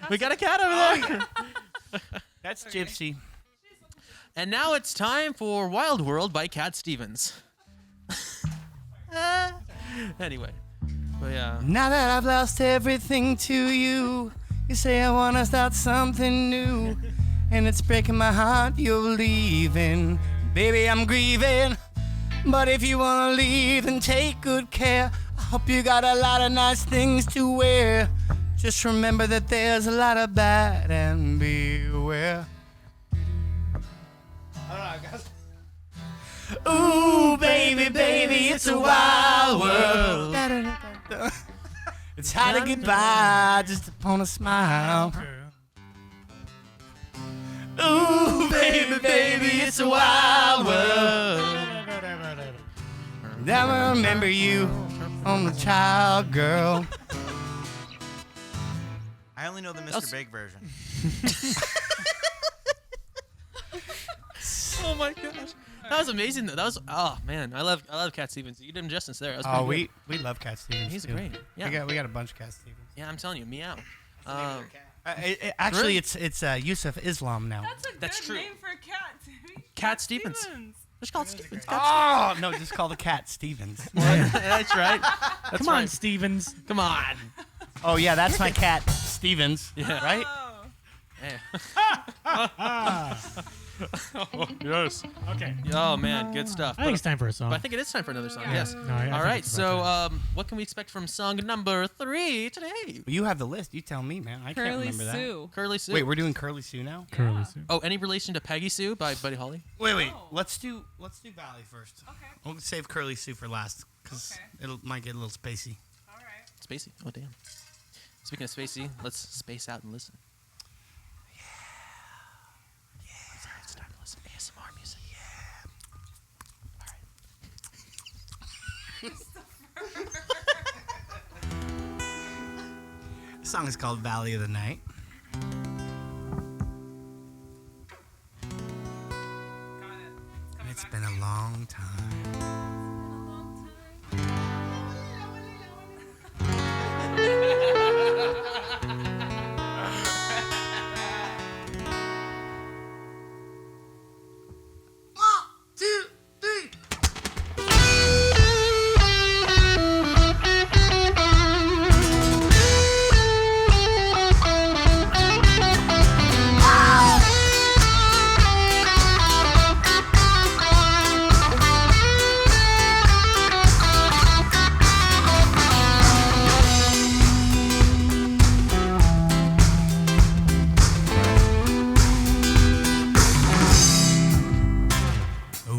[SPEAKER 2] We got a cat over there.
[SPEAKER 4] That's Gypsy.
[SPEAKER 2] And now it's time for Wild World by Cat Stevens. Anyway, but yeah.
[SPEAKER 4] Now that I've lost everything to you, you say I wanna start something new, and it's breaking my heart you're leaving. Baby, I'm grieving, but if you wanna leave, then take good care. I hope you got a lot of nice things to wear. Just remember that there's a lot of bad and beware. Ooh, baby, baby, it's a wild world. It's hard to get by just upon a smile. Ooh, baby, baby, it's a wild world. Never remember you on the child girl.
[SPEAKER 7] I only know the Mr. Big version.
[SPEAKER 2] Oh my gosh, that was amazing. Though. That was man, I love Cat Stevens. You did him justice there. That was
[SPEAKER 4] Oh,
[SPEAKER 2] pretty
[SPEAKER 4] we love Cat Stevens.
[SPEAKER 2] He's
[SPEAKER 4] too.
[SPEAKER 2] great. Yeah.
[SPEAKER 4] we got a bunch of Cat Stevens.
[SPEAKER 2] good. Yeah, I'm telling you, meow.
[SPEAKER 4] Actually,
[SPEAKER 2] Really?
[SPEAKER 4] it's Yusuf Islam now.
[SPEAKER 6] That's a
[SPEAKER 2] That's
[SPEAKER 6] good
[SPEAKER 2] true.
[SPEAKER 6] name for a cat, dude.
[SPEAKER 2] Cat Stevens. Just call it Stevens.
[SPEAKER 4] Oh no, just call the cat Stevens.
[SPEAKER 2] That's right. That's
[SPEAKER 3] Come on,
[SPEAKER 2] right.
[SPEAKER 3] Stevens.
[SPEAKER 2] Come on.
[SPEAKER 4] Oh yeah, that's my cat Stevens.
[SPEAKER 2] Yeah.
[SPEAKER 4] Right?
[SPEAKER 2] Yeah. Yes.
[SPEAKER 3] Okay.
[SPEAKER 2] Oh man, good stuff.
[SPEAKER 3] I think it's time for a song.
[SPEAKER 2] But I think it is time for another song. Yes.
[SPEAKER 3] No, I
[SPEAKER 2] All
[SPEAKER 3] think
[SPEAKER 2] right.
[SPEAKER 3] it's about
[SPEAKER 2] So, what can we expect from song number 3 today?
[SPEAKER 4] You have the list. You tell me, man. I can't
[SPEAKER 6] Curly
[SPEAKER 4] remember that.
[SPEAKER 6] Sue.
[SPEAKER 2] Curly Sue.
[SPEAKER 4] Wait, we're doing Curly Sue now?
[SPEAKER 3] Curly Sue.
[SPEAKER 2] Oh, any relation to Peggy Sue by Buddy Holly?
[SPEAKER 4] Wait. Let's do Valley first.
[SPEAKER 6] Okay.
[SPEAKER 4] We'll save Curly Sue for last because
[SPEAKER 6] Okay.
[SPEAKER 4] it might get a little spacey.
[SPEAKER 6] All right.
[SPEAKER 2] Spacey. Oh damn. Speaking of spacey, let's space out and listen. Sorry, it's time to listen. ASMR music.
[SPEAKER 4] The song is called Valley of the Night.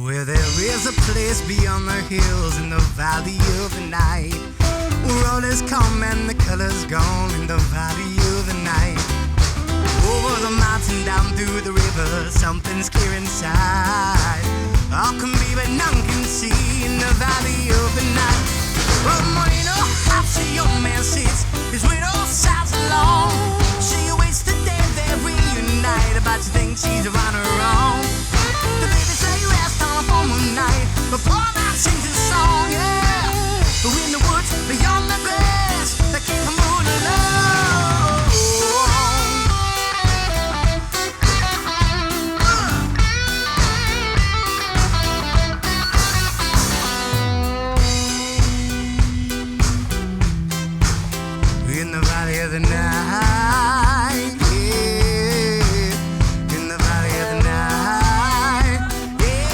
[SPEAKER 5] Where there is a place beyond the hills in the valley of the night, where all is calm and the colors gone in the valley of the night. Over the mountain, down through the river, something's clear inside. All can be but none can see in the valley of the night. Well, Moreno, house a young man sits, his widow sounds alone. She awaits the day they reunite, about to think she's right or wrong. The baby say rest on a former night, but poor man sings his song, yeah. But in the woods, beyond the grass, they keep him moving along. In the valley of the night, yeah. In the valley of the night, yeah.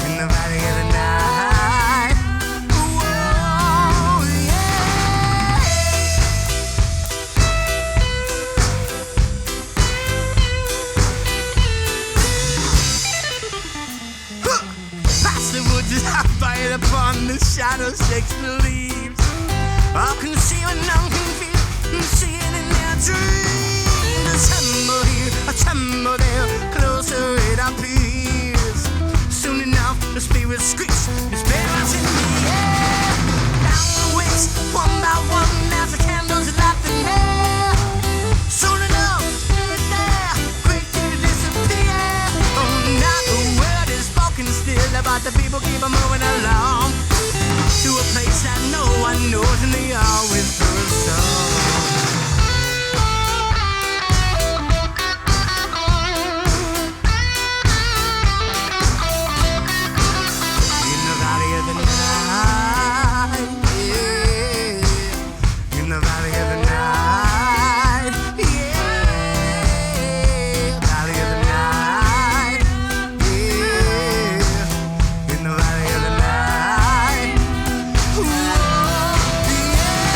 [SPEAKER 5] In the valley of the night, whoa, yeah. Huh. Past the woods is hot fire upon the shadows, shakes the leaves. All can see what none can feel, and see it in their dreams. A tremble here, a tremble there, closer it appears. Soon enough, the spirit screams, the spirit's in the air. Down the wicks, one by one, as the candles light the air. Soon enough, it's there, quick to disappear. Oh, not a word is spoken still, but the people keep on moving along to a place that no one knows, and they always do a song. In the valley of the night, yeah. In the valley of the night, yeah. Valley of the night, yeah. In the valley of the night. Whoa, yeah.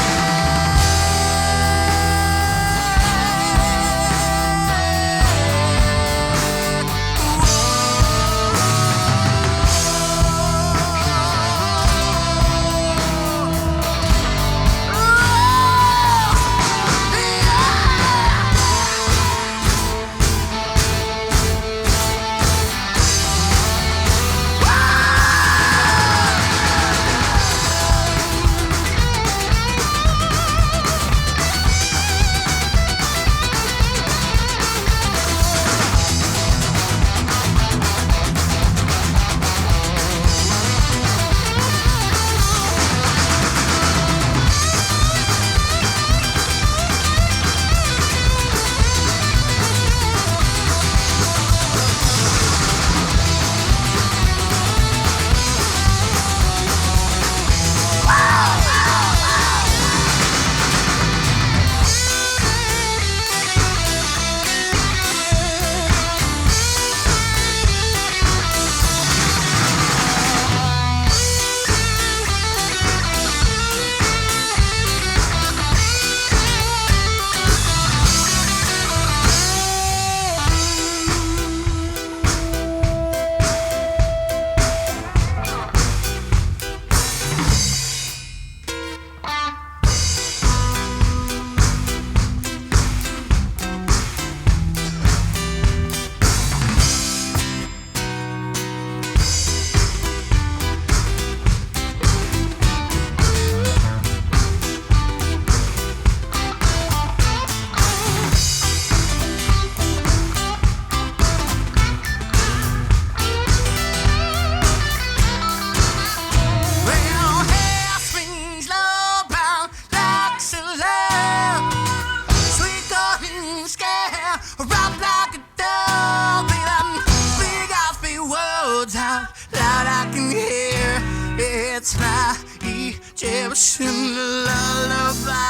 [SPEAKER 5] It's my Egyptian lullaby.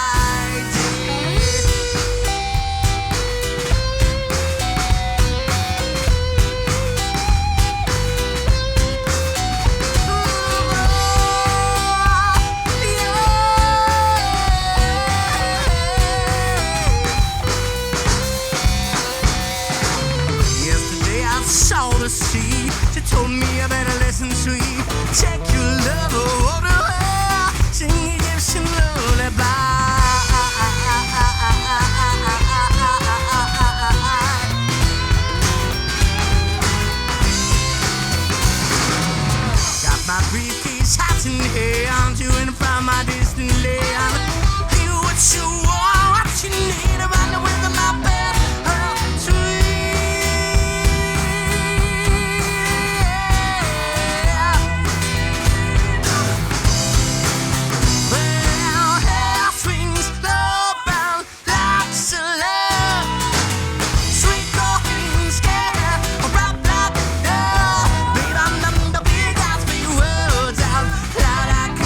[SPEAKER 5] Yesterday I saw the sea. She told me I better listen, sweet. Check your love over her. Sing Egyptian lullaby. Got my briefcase, hat in hand, to and from my distant land. Hear what you want, what you need, around the with my bed. Like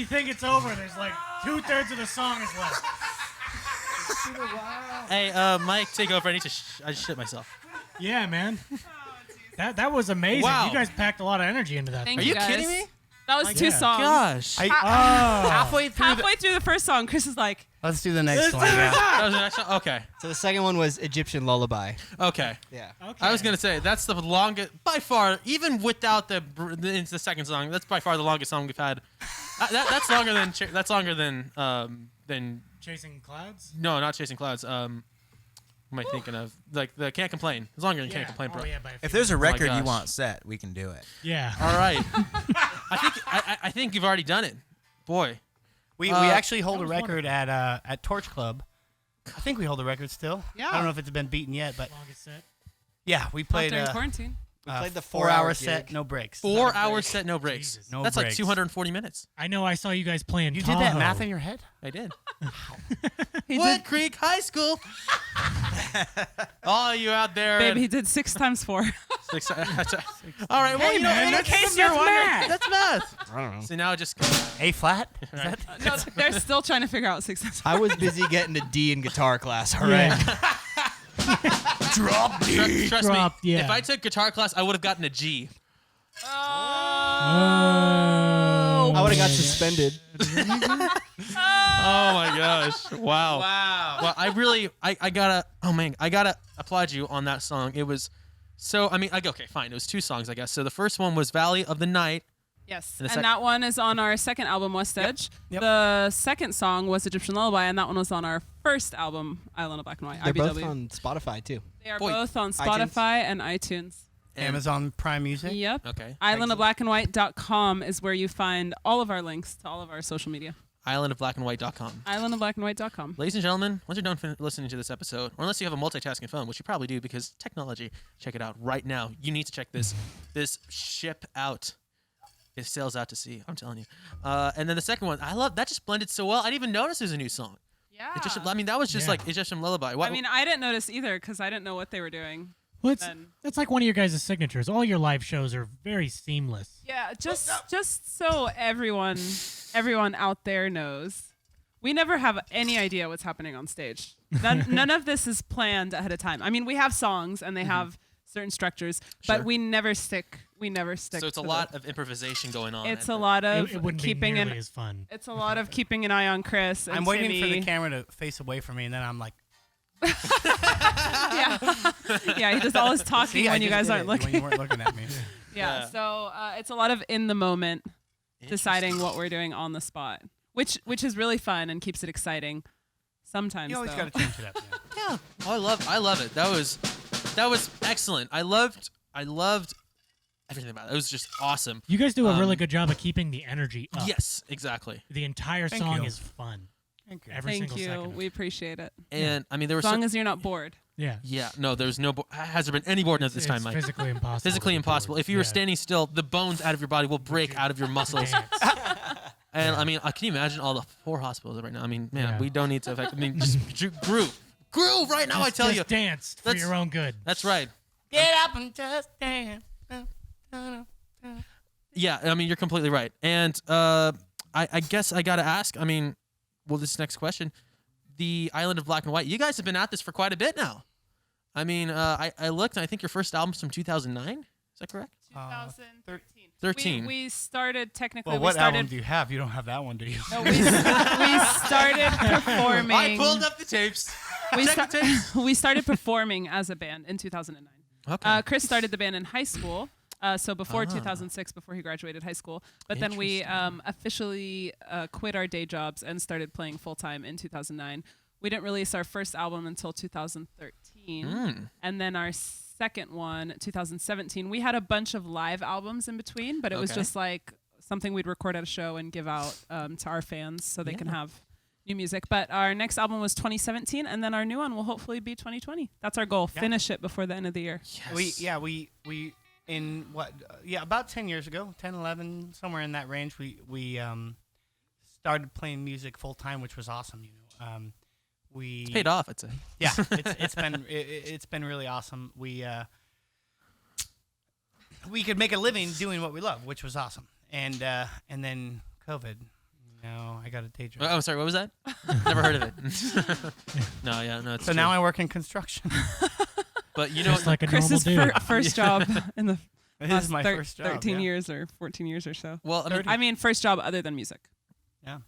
[SPEAKER 3] think it's over. There's like 2/3 of the song is left.
[SPEAKER 2] Hey, Mike, take over. I just shit myself.
[SPEAKER 3] Yeah, man. That was amazing.
[SPEAKER 2] Wow.
[SPEAKER 3] You guys packed a lot of energy into that.
[SPEAKER 6] Thank
[SPEAKER 2] Are
[SPEAKER 6] you
[SPEAKER 2] you
[SPEAKER 6] guys.
[SPEAKER 2] kidding me?
[SPEAKER 6] That was two
[SPEAKER 3] Yeah.
[SPEAKER 6] songs.
[SPEAKER 2] Gosh.
[SPEAKER 4] Halfway through.
[SPEAKER 6] Halfway through the first song, Chris is like,
[SPEAKER 4] Let's do the next one. Yeah.
[SPEAKER 2] That was the next one? Okay.
[SPEAKER 8] So the second one was Egyptian Lullaby.
[SPEAKER 2] Okay.
[SPEAKER 8] Yeah.
[SPEAKER 2] I was gonna say that's the longest by far. Even without the second song, that's by far the longest song we've had. That's longer than
[SPEAKER 3] Chasing Clouds?
[SPEAKER 2] no, not Chasing Clouds. What am I thinking of? Like the Can't Complain. It's longer than Can't Complain, bro.
[SPEAKER 3] Oh, yeah, by
[SPEAKER 7] If there's a record you
[SPEAKER 2] gosh.
[SPEAKER 7] want set, we can do it.
[SPEAKER 3] Yeah.
[SPEAKER 2] All right. I think you've already done it, boy.
[SPEAKER 4] We actually hold
[SPEAKER 3] that
[SPEAKER 4] a
[SPEAKER 3] was
[SPEAKER 4] record at Torch Club. I think we hold the record still.
[SPEAKER 6] Yeah.
[SPEAKER 4] I don't know if it's been beaten yet, but
[SPEAKER 3] Longest set.
[SPEAKER 4] yeah, we
[SPEAKER 6] not
[SPEAKER 4] played
[SPEAKER 6] during quarantine.
[SPEAKER 8] We played the
[SPEAKER 4] 4-hour
[SPEAKER 8] 4-hour
[SPEAKER 4] set,
[SPEAKER 8] gig.
[SPEAKER 4] no breaks.
[SPEAKER 2] 4 hours set, no breaks.
[SPEAKER 3] Jesus.
[SPEAKER 4] No
[SPEAKER 2] That's like
[SPEAKER 4] breaks.
[SPEAKER 2] 240 minutes.
[SPEAKER 3] I know I saw you guys playing
[SPEAKER 4] You
[SPEAKER 3] Tahoe.
[SPEAKER 4] did that math in your head?
[SPEAKER 2] I did.
[SPEAKER 6] He
[SPEAKER 2] Wood
[SPEAKER 6] did,
[SPEAKER 2] Creek High School. All you out there.
[SPEAKER 6] babe, he did 6 times 4.
[SPEAKER 2] Six, all right. Well,
[SPEAKER 3] Hey,
[SPEAKER 2] you know,
[SPEAKER 3] man,
[SPEAKER 2] in
[SPEAKER 3] that's-
[SPEAKER 2] case
[SPEAKER 3] that's
[SPEAKER 2] you're
[SPEAKER 3] math.
[SPEAKER 2] wondering, that's math.
[SPEAKER 8] I don't know.
[SPEAKER 2] So now just
[SPEAKER 4] A flat? Is
[SPEAKER 2] Right.
[SPEAKER 4] that?
[SPEAKER 6] No, they're still trying to figure out 6 times 4.
[SPEAKER 8] I was busy getting a D in guitar class. All right.
[SPEAKER 4] Drop D.
[SPEAKER 2] trust
[SPEAKER 3] Dropped,
[SPEAKER 2] me.
[SPEAKER 3] yeah.
[SPEAKER 2] If I took guitar class, I would have gotten a G.
[SPEAKER 3] Oh.
[SPEAKER 8] I would have got suspended.
[SPEAKER 2] Oh my gosh! Wow.
[SPEAKER 7] Wow.
[SPEAKER 2] Well, I gotta applaud you on that song. It was so. I mean, okay, fine. It was 2 songs, I guess. So the first one was Valley of the Night.
[SPEAKER 6] Yes,
[SPEAKER 2] And the
[SPEAKER 6] and that one is on our second album, West Edge.
[SPEAKER 4] Yep.
[SPEAKER 6] The second song was Egyptian Lullaby, and that one was on our first album, Island of Black and White,
[SPEAKER 8] They're
[SPEAKER 6] IBW.
[SPEAKER 8] both on Spotify too.
[SPEAKER 6] They are
[SPEAKER 2] Boy,
[SPEAKER 6] both on
[SPEAKER 8] iTunes?
[SPEAKER 6] Spotify and iTunes.
[SPEAKER 4] Amazon Prime Music.
[SPEAKER 6] Yep.
[SPEAKER 2] Okay.
[SPEAKER 6] Islandofblackandwhite.com is where you find all of our links to all of our social media.
[SPEAKER 2] Islandofblackandwhite.com.
[SPEAKER 6] Islandofblackandwhite.com.
[SPEAKER 2] Ladies and gentlemen, once you're done listening to this episode, or unless you have a multitasking phone, which you probably do because technology, check it out right now. You need to check this ship out. It sails out to sea. I'm telling you. And then the second one, I love that. Just blended so well. I didn't even notice there's a new song.
[SPEAKER 6] Yeah.
[SPEAKER 2] I mean, that was just
[SPEAKER 3] Yeah.
[SPEAKER 2] like Egyptian Lullaby.
[SPEAKER 6] I mean, I didn't notice either because I didn't know what they were doing.
[SPEAKER 3] Well,
[SPEAKER 6] Then-
[SPEAKER 3] that's like one of your guys' signatures. All your live shows are very seamless.
[SPEAKER 6] Yeah, just so everyone out there knows, we never have any idea what's happening on stage. None of this is planned ahead of time. I mean, we have songs and they have certain structures,
[SPEAKER 2] Sure.
[SPEAKER 6] but we never stick. We never stick.
[SPEAKER 2] so it's a
[SPEAKER 6] to
[SPEAKER 2] lot of improvisation going on.
[SPEAKER 6] It's
[SPEAKER 2] at
[SPEAKER 6] a
[SPEAKER 2] the-
[SPEAKER 6] lot of
[SPEAKER 3] It wouldn't be
[SPEAKER 6] keeping
[SPEAKER 3] nearly
[SPEAKER 6] an.
[SPEAKER 3] as fun.
[SPEAKER 6] It's a lot of keeping an eye on Chris. And
[SPEAKER 4] I'm waiting for the
[SPEAKER 6] Timmy.
[SPEAKER 4] camera to face away from me, and then I'm like,
[SPEAKER 6] Yeah, yeah. He does all his talking
[SPEAKER 4] see, I
[SPEAKER 6] when you
[SPEAKER 4] just
[SPEAKER 6] guys
[SPEAKER 4] did
[SPEAKER 6] aren't
[SPEAKER 4] it
[SPEAKER 6] looking.
[SPEAKER 4] When you weren't looking at me.
[SPEAKER 6] Yeah.
[SPEAKER 2] Yeah.
[SPEAKER 6] So it's a lot of in the moment, deciding what we're doing on the spot, which is really fun and keeps it exciting. Sometimes
[SPEAKER 4] You always
[SPEAKER 6] though.
[SPEAKER 4] got to change it up. Yeah.
[SPEAKER 2] Yeah. Oh, I love it. That was excellent. I loved everything about it. It was just awesome.
[SPEAKER 3] You guys do a really good job of keeping the energy up.
[SPEAKER 2] Yes, exactly.
[SPEAKER 3] The entire
[SPEAKER 4] Thank
[SPEAKER 3] song
[SPEAKER 4] you.
[SPEAKER 3] is fun.
[SPEAKER 4] Thank you.
[SPEAKER 3] Every
[SPEAKER 6] Thank
[SPEAKER 3] single
[SPEAKER 6] you.
[SPEAKER 3] second. of it.
[SPEAKER 6] We appreciate it.
[SPEAKER 2] And I mean, there was
[SPEAKER 6] As long as you're not bored.
[SPEAKER 3] Yeah.
[SPEAKER 2] yeah. No, there's no. Has there been any boredness this time,
[SPEAKER 3] It's
[SPEAKER 2] Mike?
[SPEAKER 3] physically impossible.
[SPEAKER 2] Physically
[SPEAKER 3] to
[SPEAKER 2] impossible.
[SPEAKER 3] record.
[SPEAKER 2] If you were
[SPEAKER 3] Yeah.
[SPEAKER 2] standing still, the bones out of your body will break out of your muscles.
[SPEAKER 3] Dance.
[SPEAKER 2] And I mean, can you imagine all the poor hospitals right now? I mean, man,
[SPEAKER 3] Yeah.
[SPEAKER 2] we don't need to affect. I mean, just groove right now. I tell you,
[SPEAKER 3] Just dance for
[SPEAKER 2] Let's-
[SPEAKER 3] your own good.
[SPEAKER 2] that's right.
[SPEAKER 4] Get up and just dance.
[SPEAKER 2] Yeah, I mean, you're completely right. And I guess I gotta ask. I mean, well, this next question, the Island of Black and White. You guys have been at this for quite a bit now. I mean, I looked, and I think your first album's from 2009. Is that correct?
[SPEAKER 6] 2013.
[SPEAKER 2] 13.
[SPEAKER 6] We started technically.
[SPEAKER 4] Well,
[SPEAKER 6] we
[SPEAKER 4] what
[SPEAKER 6] started,
[SPEAKER 4] album do you have? You don't have that one, do you?
[SPEAKER 6] No, we started performing.
[SPEAKER 2] I pulled up the tapes.
[SPEAKER 6] we,
[SPEAKER 2] Check the tapes.
[SPEAKER 6] we started performing as a band in 2009.
[SPEAKER 2] Okay.
[SPEAKER 6] Chris started the band in high school, so before 2006, before he graduated high school. But then we officially quit our day jobs and started playing full time in 2009. We didn't release our first album until 2013, and then our second one, 2017. We had a bunch of live albums in between, but it was
[SPEAKER 2] Okay.
[SPEAKER 6] just like something we'd record at a show and give out to our fans so they can have new music. But our next album was 2017, and then our new one will hopefully be 2020. That's our goal.
[SPEAKER 4] Yeah.
[SPEAKER 6] Finish it before the end of the year.
[SPEAKER 4] We in what about 10 years ago, 10, 11, somewhere in that range, we started playing music full time, which was awesome. We
[SPEAKER 2] It's paid off, I'd say.
[SPEAKER 4] Yeah, it's been really awesome. We could make a living doing what we love, which was awesome. And then COVID, No, I got a day job.
[SPEAKER 2] Oh, I'm sorry. What was that? Never heard of it. No, it's
[SPEAKER 4] So
[SPEAKER 2] true.
[SPEAKER 4] now I work in construction.
[SPEAKER 2] But you know,
[SPEAKER 3] Just like a
[SPEAKER 6] Chris's
[SPEAKER 3] normal dude.
[SPEAKER 6] first job in the
[SPEAKER 4] It
[SPEAKER 6] last
[SPEAKER 4] is my first job.
[SPEAKER 6] 13
[SPEAKER 4] yeah.
[SPEAKER 6] years or 14 years or so.
[SPEAKER 2] well,
[SPEAKER 6] I mean, first job other than music.
[SPEAKER 4] Yeah.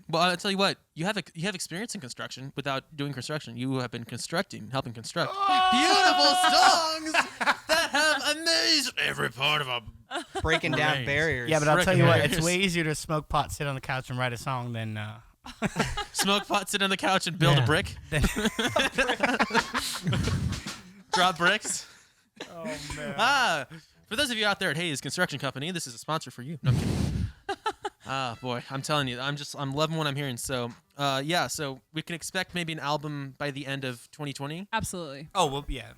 [SPEAKER 2] Well, I'll tell you what. You have experience in construction without doing construction. You have been helping construct beautiful songs that have amazed every part of a.
[SPEAKER 8] Breaking down
[SPEAKER 2] Right.
[SPEAKER 8] barriers.
[SPEAKER 4] Yeah, but I'll
[SPEAKER 2] Frick
[SPEAKER 4] tell you what,
[SPEAKER 2] barriers.
[SPEAKER 4] it's way easier to smoke pot, sit on the couch, and write a song than
[SPEAKER 2] Smoke pot, sit on the couch, and build a
[SPEAKER 3] Yeah.
[SPEAKER 2] brick. Drop bricks.
[SPEAKER 4] Oh man.
[SPEAKER 2] For those of you out there at Hayes Construction Company, this is a sponsor for you. No, I'm kidding. Boy, I'm telling you, I'm loving what I'm hearing. So, so we can expect maybe an album by the end of 2020.
[SPEAKER 6] Absolutely.
[SPEAKER 4] Oh well, yeah.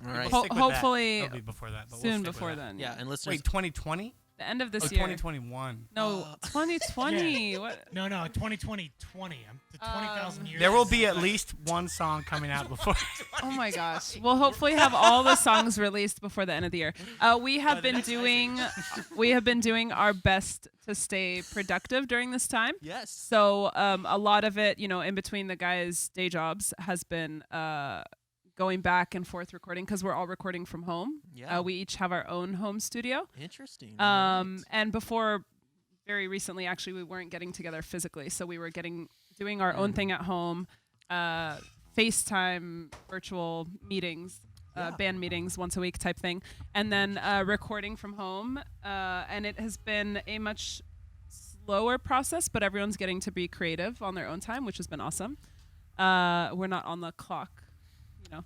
[SPEAKER 2] All right.
[SPEAKER 6] Ho-
[SPEAKER 4] Stick with that.
[SPEAKER 6] hopefully
[SPEAKER 4] It'll be before that. But we'll
[SPEAKER 6] Soon
[SPEAKER 4] stick with
[SPEAKER 6] before
[SPEAKER 4] that.
[SPEAKER 6] then.
[SPEAKER 2] Yeah, and listeners.
[SPEAKER 4] Wait, 2020?
[SPEAKER 6] The end of this
[SPEAKER 4] Oh,
[SPEAKER 6] year.
[SPEAKER 4] 2021.
[SPEAKER 6] No, 2020. What?
[SPEAKER 3] No, 2020. The 20,000 years.
[SPEAKER 4] There will be at least one song coming out before.
[SPEAKER 6] Oh my gosh. We'll hopefully have all the songs released before the end of the year. We have been doing our best to stay productive during this time.
[SPEAKER 2] Yes.
[SPEAKER 6] So a lot of it, in between the guys' day jobs, has been going back and forth recording because we're all recording from home.
[SPEAKER 2] Yeah.
[SPEAKER 6] We each have our own home studio.
[SPEAKER 2] Interesting.
[SPEAKER 6] And before, very recently, actually, we weren't getting together physically, so we were doing our own thing at home, FaceTime, virtual meetings, band meetings once a week type thing, and then recording from home. And it has been a much slower process, but everyone's getting to be creative on their own time, which has been awesome. We're not on the clock.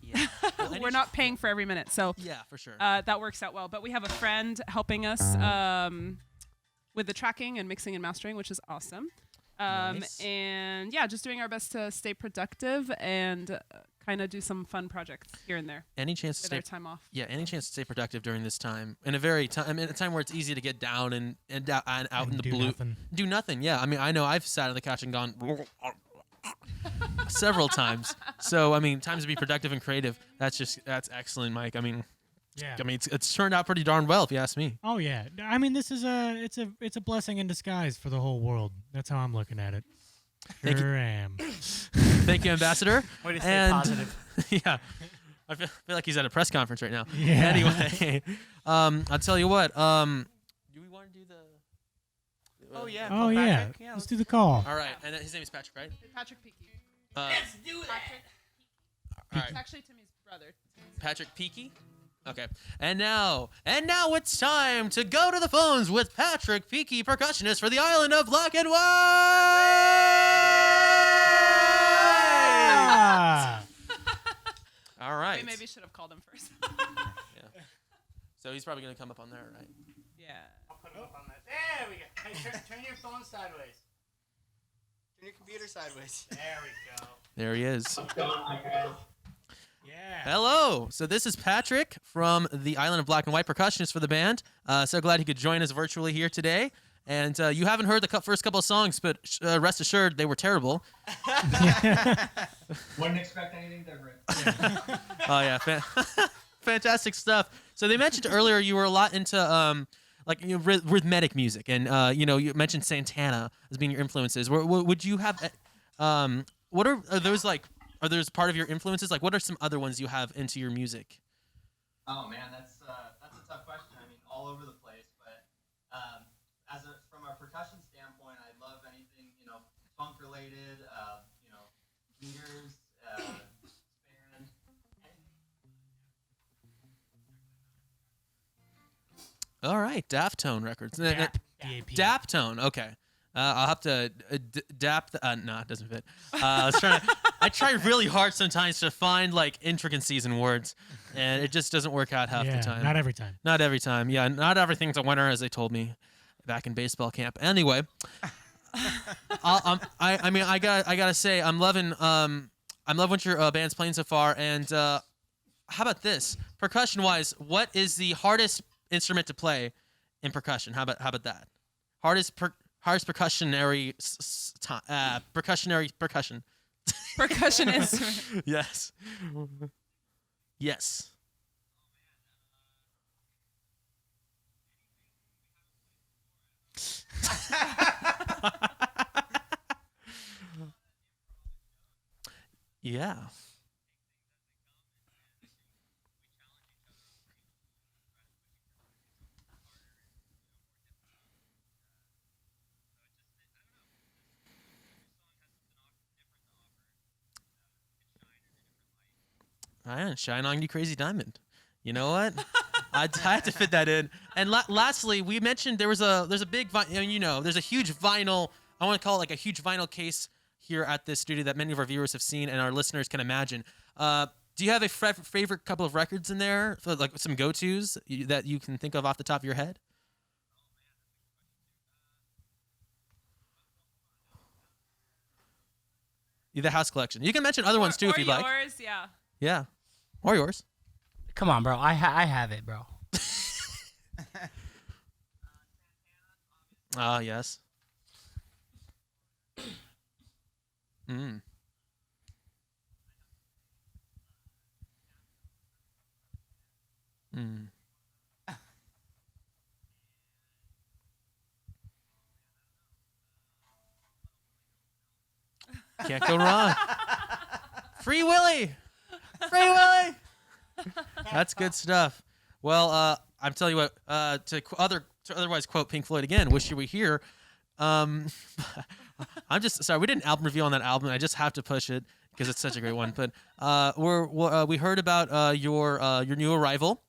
[SPEAKER 2] Yeah. Well,
[SPEAKER 6] We're not paying for every minute, so
[SPEAKER 2] Yeah, for sure.
[SPEAKER 6] that works out well. But we have a friend helping us with the tracking and mixing and mastering, which is awesome.
[SPEAKER 2] Nice.
[SPEAKER 6] And yeah, just doing our best to stay productive and kind of do some fun projects here and there
[SPEAKER 2] Any chance to
[SPEAKER 6] with
[SPEAKER 2] stay
[SPEAKER 6] our time off.
[SPEAKER 2] Yeah, any chance to stay productive during this time, in a time where it's easy to get down and out in the
[SPEAKER 3] do
[SPEAKER 2] blue,
[SPEAKER 3] nothing.
[SPEAKER 2] do nothing. Yeah, I mean, I know I've sat on the couch and gone several times. So I mean, times to be productive and creative. That's excellent, Mike. I mean,
[SPEAKER 3] Yeah.
[SPEAKER 2] it's turned out pretty darn well, if you ask me.
[SPEAKER 3] Oh yeah. I mean, this is it's a blessing in disguise for the whole world. That's how I'm looking at it.
[SPEAKER 2] Thank you.
[SPEAKER 3] Sure am.
[SPEAKER 2] Thank you, Ambassador.
[SPEAKER 4] Way to stay
[SPEAKER 2] And-
[SPEAKER 4] positive.
[SPEAKER 2] Yeah, I feel like he's at a press conference right now.
[SPEAKER 3] Yeah.
[SPEAKER 2] Anyway, I'll tell you what. Do we want to do the?
[SPEAKER 4] Oh yeah.
[SPEAKER 3] Oh yeah. Let's do the call.
[SPEAKER 2] All right, and his name is Patrick, right?
[SPEAKER 6] Patrick Peaky.
[SPEAKER 2] All right,
[SPEAKER 6] It's actually Timmy's brother.
[SPEAKER 2] Patrick Peaky. Okay, and now it's time to go to the phones with Patrick Peaky, percussionist for the island of Black and White.
[SPEAKER 3] Ah.
[SPEAKER 2] All right.
[SPEAKER 6] We maybe should have called him first.
[SPEAKER 2] Yeah. So he's probably gonna come up on there, right?
[SPEAKER 6] Yeah.
[SPEAKER 4] There we go. Hey, turn your phone sideways.
[SPEAKER 8] Turn your computer sideways.
[SPEAKER 4] There we go.
[SPEAKER 2] There he is.
[SPEAKER 4] Yeah.
[SPEAKER 2] Hello. So this is Patrick from the Island of Black and White, percussionist for the band. So glad he could join us virtually here today. And you haven't heard the first couple of songs, but rest assured they were terrible.
[SPEAKER 9] Wouldn't expect anything different.
[SPEAKER 2] Oh yeah, fantastic stuff. So they mentioned earlier you were a lot into rhythmic music, and you mentioned Santana as being your influences. Would you have? What are those like? Are those part of your influences? Like, what are some other ones you have into your music?
[SPEAKER 9] Oh man, that's a tough question. I mean, all over the place. But from a percussion standpoint, I love anything funk related. Beaters, band.
[SPEAKER 2] All right, Daftone Records.
[SPEAKER 3] DAP.
[SPEAKER 2] Daptone. Okay. I'll have to adapt. No, it doesn't fit. I try really hard sometimes to find like intricacies in words, and it just doesn't work out half
[SPEAKER 3] Yeah,
[SPEAKER 2] the time.
[SPEAKER 3] not every time.
[SPEAKER 2] Not every time. Yeah, not everything's a winner, as they told me back in baseball camp. Anyway, I gotta say, I'm loving what your band's playing so far. And how about this? Percussion wise, what is the hardest instrument to play in percussion? How about that? Hardest percussionary percussion.
[SPEAKER 6] Percussion instrument.
[SPEAKER 2] Yes. Yes. Yeah. Shine on you, crazy diamond. You know what? I had to fit that in. And lastly, we mentioned there's a big there's a huge vinyl. I want to call it like a huge vinyl case here at this studio that many of our viewers have seen and our listeners can imagine. Do you have a favorite couple of records in there, for like some go-tos that you can think of off the top of your head? The house collection. You can mention other ones too if you'd like.
[SPEAKER 6] Or yours, yeah.
[SPEAKER 2] Yeah, or yours.
[SPEAKER 4] Come on, bro. I have it, bro.
[SPEAKER 2] Ah, yes. Mm. Mm. Can't go wrong. Free Willy. Free Willy. That's good stuff. Well, I'm telling you what. To otherwise quote Pink Floyd again, "Wish you were here." I'm just sorry we did an album review on that album. I just have to push it because it's such a great one. But we heard about your new arrival,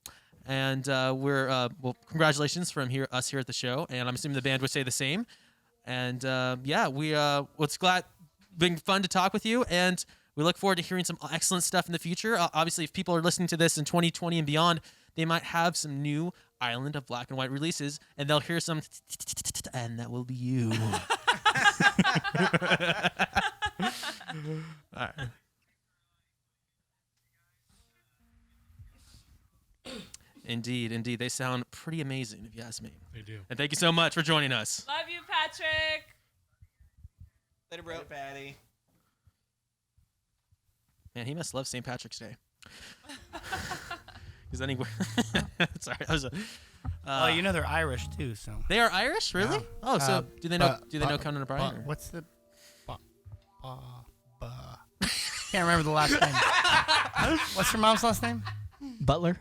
[SPEAKER 2] and congratulations from us here at the show. And I'm assuming the band would say the same. And it's been fun to talk with you, and we look forward to hearing some excellent stuff in the future. Obviously, if people are listening to this in 2020 and beyond, they might have some new Island of Black and White releases, and they'll hear some, and that will be you. All right. Indeed. They sound pretty amazing, if you ask me.
[SPEAKER 3] They do.
[SPEAKER 2] And thank you so much for joining us.
[SPEAKER 6] Love you, Patrick.
[SPEAKER 8] Later, bro. Patty.
[SPEAKER 2] Man, he must love St. Patrick's Day. Is that anywhere? Sorry, that was
[SPEAKER 4] Oh, you know they're Irish too, so.
[SPEAKER 2] They are Irish, really?
[SPEAKER 4] Yeah.
[SPEAKER 2] Oh, so do they know Conan O'Brien? or-
[SPEAKER 4] What's the? Can't remember the last name. What's your mom's last name?
[SPEAKER 8] Butler.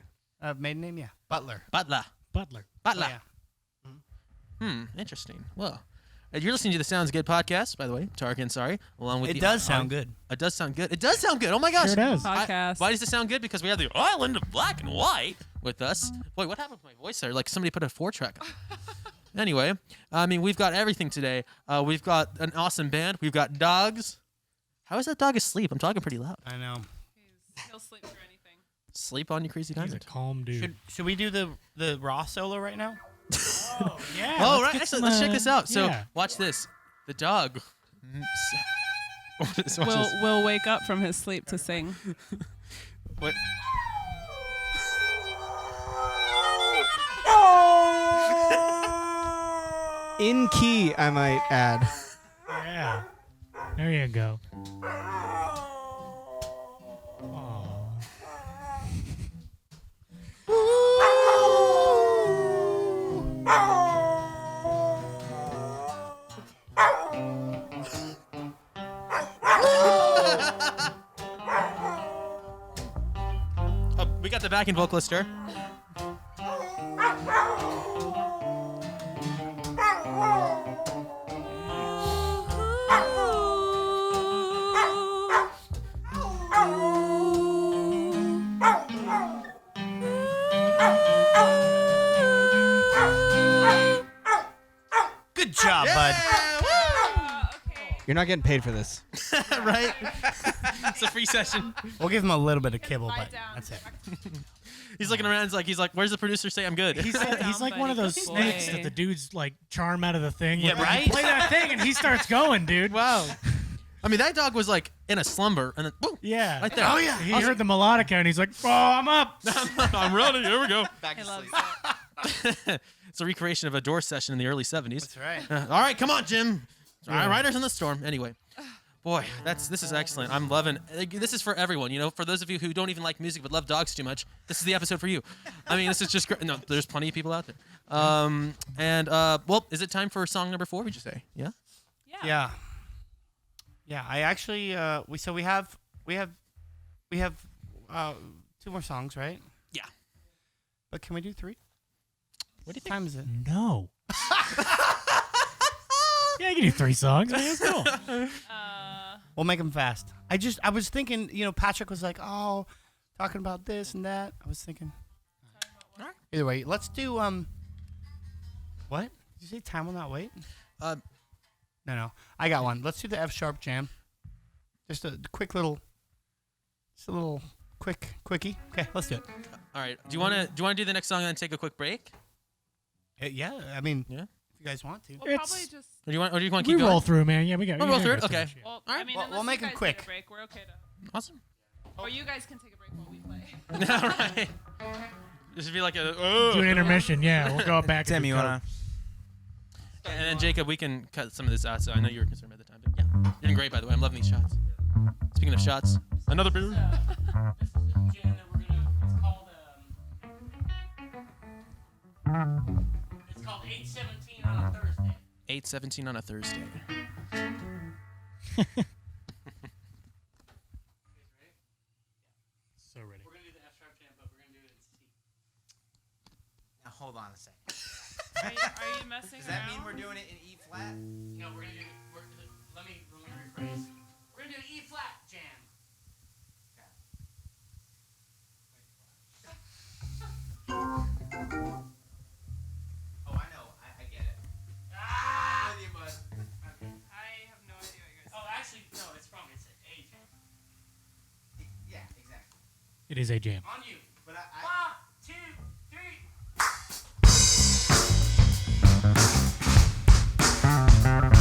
[SPEAKER 4] Maiden name, yeah. Butler.
[SPEAKER 2] Butler.
[SPEAKER 3] Butler.
[SPEAKER 2] Butler.
[SPEAKER 4] Yeah.
[SPEAKER 2] Interesting. Well, you're listening to the Sounds Good podcast, by the way. Tarkin, sorry. Along with
[SPEAKER 4] It does sound good.
[SPEAKER 2] It does sound good. It does sound good. Oh my gosh.
[SPEAKER 3] Sure does.
[SPEAKER 6] Podcast.
[SPEAKER 2] Why does it sound good? Because we have the Island of Black and White with us. Boy, what happened with my voice there? Like somebody put a 4-track on. Anyway, I mean, we've got everything today. We've got an awesome band. We've got dogs. How is that dog asleep? I'm talking pretty loud.
[SPEAKER 4] I know.
[SPEAKER 6] He'll sleep through anything.
[SPEAKER 2] Sleep on you, crazy
[SPEAKER 3] He's a
[SPEAKER 2] diamond.
[SPEAKER 3] calm dude.
[SPEAKER 4] Should we do the raw solo right now?
[SPEAKER 3] Yeah.
[SPEAKER 2] Oh,
[SPEAKER 3] let's
[SPEAKER 2] right.
[SPEAKER 3] get
[SPEAKER 2] Actually,
[SPEAKER 3] some,
[SPEAKER 2] let's check this out. So,
[SPEAKER 3] yeah.
[SPEAKER 2] watch this. The dog. Watch this.
[SPEAKER 6] Will wake up from his sleep to sing.
[SPEAKER 2] What?
[SPEAKER 8] In key, I might add.
[SPEAKER 3] Yeah. There you go.
[SPEAKER 2] Oh, we got the backing vocalist here.
[SPEAKER 4] Good job, bud.
[SPEAKER 8] You're not getting paid for this.
[SPEAKER 2] Right? It's a free session.
[SPEAKER 4] We'll give him a little bit of kibble,
[SPEAKER 6] Lie
[SPEAKER 4] but
[SPEAKER 6] down.
[SPEAKER 4] that's it.
[SPEAKER 2] He's looking around. He's like, where's the producer say I'm good?
[SPEAKER 3] He's like one of those
[SPEAKER 6] Good
[SPEAKER 3] snakes
[SPEAKER 6] boy.
[SPEAKER 3] that the dudes like charm out of the thing.
[SPEAKER 2] Yeah,
[SPEAKER 3] Like,
[SPEAKER 2] right?
[SPEAKER 3] you play that thing and he starts going, dude.
[SPEAKER 2] Wow. I mean, that dog was like in a slumber and then boom.
[SPEAKER 3] Yeah.
[SPEAKER 2] Right there.
[SPEAKER 3] Oh yeah. He heard the melodica and he's like, "Oh, I'm up."
[SPEAKER 2] I'm ready. Here we go.
[SPEAKER 8] Back
[SPEAKER 6] He
[SPEAKER 8] to
[SPEAKER 6] loves
[SPEAKER 8] sleep.
[SPEAKER 6] it.
[SPEAKER 2] It's a recreation of a Doors session in the early 70s.
[SPEAKER 4] That's right.
[SPEAKER 2] All right, come on, Jim.
[SPEAKER 3] Yeah.
[SPEAKER 2] Riders in the Storm. Anyway, boy, this is excellent. I'm loving. This is for everyone. You know, for those of you who don't even like music but love dogs too much, this is the episode for you. I mean, this is just great. No, there's plenty of people out there. Well, is it time for song number 4? Would you say? Yeah.
[SPEAKER 4] Yeah. Yeah, I actually we have we have 2 more songs, right?
[SPEAKER 2] Yeah.
[SPEAKER 4] But can we do 3?
[SPEAKER 2] What do you
[SPEAKER 4] What time is it?
[SPEAKER 3] No. Yeah, I can do 3 songs. Man, let's go.
[SPEAKER 4] We'll make them fast. I was thinking, Patrick was like, oh, talking about this and that. I was thinking. Either way, let's do what? Did you say Time Will Not Wait? No. I got one. Let's do the F sharp jam. Just a little quickie. Okay, let's do it.
[SPEAKER 2] All right. Do you want to do the next song and then take a quick break?
[SPEAKER 4] Yeah, I mean,
[SPEAKER 2] Yeah.
[SPEAKER 4] if you guys want to.
[SPEAKER 6] We'll probably just.
[SPEAKER 2] Or do you want to
[SPEAKER 3] We
[SPEAKER 2] keep going?
[SPEAKER 3] roll through, man. Yeah, we got.
[SPEAKER 2] We'll
[SPEAKER 3] we
[SPEAKER 2] roll
[SPEAKER 3] gotta
[SPEAKER 2] through
[SPEAKER 3] go
[SPEAKER 2] it? Okay.
[SPEAKER 3] some shit.
[SPEAKER 6] Well,
[SPEAKER 2] All right.
[SPEAKER 6] I mean,
[SPEAKER 4] We'll
[SPEAKER 6] unless
[SPEAKER 4] make
[SPEAKER 6] you
[SPEAKER 4] it
[SPEAKER 6] guys
[SPEAKER 4] quick.
[SPEAKER 6] Take a break. We're okay to.
[SPEAKER 2] Awesome.
[SPEAKER 6] Or you guys can take a break while we play.
[SPEAKER 2] All right. This would be like a.
[SPEAKER 3] Do an intermission. Yeah, we'll go back.
[SPEAKER 7] Tim,
[SPEAKER 3] and do
[SPEAKER 7] you
[SPEAKER 3] Coke.
[SPEAKER 7] wanna?
[SPEAKER 2] And then Jacob, we can cut some of this out. So I know you were concerned about the time, but yeah, you're doing great by the way. I'm loving these shots. Speaking of shots, another beer.
[SPEAKER 10] This is a jam that we're gonna. It's called 817 on a Thursday.
[SPEAKER 2] 8:17 on a Thursday.
[SPEAKER 3] So ready.
[SPEAKER 10] We're gonna do the F sharp jam, but we're gonna do it in C.
[SPEAKER 7] Now hold on a second.
[SPEAKER 6] Are you messing
[SPEAKER 7] Does that
[SPEAKER 6] around?
[SPEAKER 7] mean we're doing it in E flat?
[SPEAKER 10] No, we're gonna do. Let me rephrase. We're gonna do E flat jam.
[SPEAKER 7] Oh, I know. I get it.
[SPEAKER 10] Ah!
[SPEAKER 7] I'm with you, bud.
[SPEAKER 6] I have no idea what you guys.
[SPEAKER 10] Oh, actually, no, it's wrong. It's A jam.
[SPEAKER 7] Yeah, exactly.
[SPEAKER 3] It is a jam.
[SPEAKER 10] On you.
[SPEAKER 7] But I
[SPEAKER 10] 1, 2, 3.
[SPEAKER 5] Time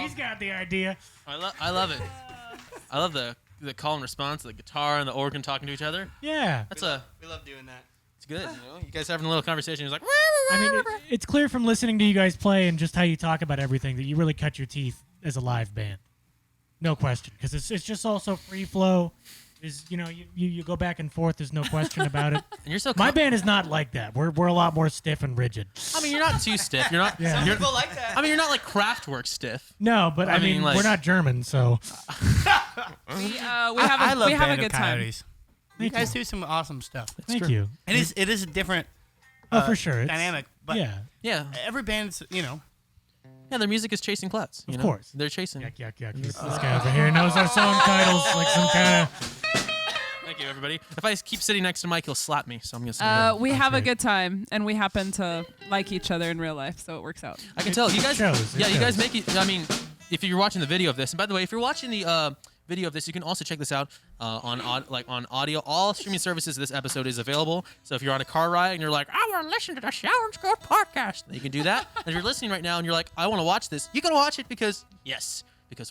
[SPEAKER 3] He's got the idea.
[SPEAKER 2] I love it. I love the call and response, the guitar and the organ talking to each other.
[SPEAKER 3] Yeah.
[SPEAKER 8] We love doing that.
[SPEAKER 2] It's good. You know, you guys having a little conversation. He's like,
[SPEAKER 3] I mean, it's clear from listening to you guys play and just how you talk about everything that you really cut your teeth as a live band. No question, because it's just also free flow. Is you go back and forth. There's no question about it.
[SPEAKER 2] And you're so.
[SPEAKER 3] My band is not like that. We're a lot more stiff and rigid.
[SPEAKER 2] I mean, you're not too stiff. You're not.
[SPEAKER 3] Yeah.
[SPEAKER 2] You're,
[SPEAKER 8] People like that.
[SPEAKER 2] I mean, you're not like Kraftwerk stiff.
[SPEAKER 3] No, but I mean,
[SPEAKER 2] like-
[SPEAKER 3] we're not German, so
[SPEAKER 6] We
[SPEAKER 4] I love
[SPEAKER 6] have
[SPEAKER 4] Band
[SPEAKER 6] a
[SPEAKER 4] of
[SPEAKER 6] good time.
[SPEAKER 4] Coyotes. You guys do some awesome stuff.
[SPEAKER 3] thank you.
[SPEAKER 4] It is a different
[SPEAKER 3] For sure. It's-
[SPEAKER 4] dynamic, but
[SPEAKER 3] yeah.
[SPEAKER 2] Yeah.
[SPEAKER 4] every band's
[SPEAKER 2] Yeah. Their music is chasing clouds.
[SPEAKER 3] Of course.
[SPEAKER 2] They're chasing.
[SPEAKER 3] Yuck, yuck, yuck. This guy over here knows our song titles like some kind of.
[SPEAKER 2] Thank you, everybody. If I keep sitting next to Mike, he'll slap me. So I'm gonna. Sit
[SPEAKER 6] We have a
[SPEAKER 3] great.
[SPEAKER 6] good time, and we happen to like each other in real life, so it works out.
[SPEAKER 2] I can tell you guys.
[SPEAKER 3] shows, it
[SPEAKER 2] Yeah, you guys
[SPEAKER 3] shows.
[SPEAKER 2] make it. I mean, if you're watching the video of this, and by the way, if you're watching the video of this, you can also check this out on audio. All streaming services. This episode is available. So if you're on a car ride and you're like, I want to listen to the Sounds Good podcast, then you can do that. And if you're listening right now and you're like, I want to watch this, you can watch it because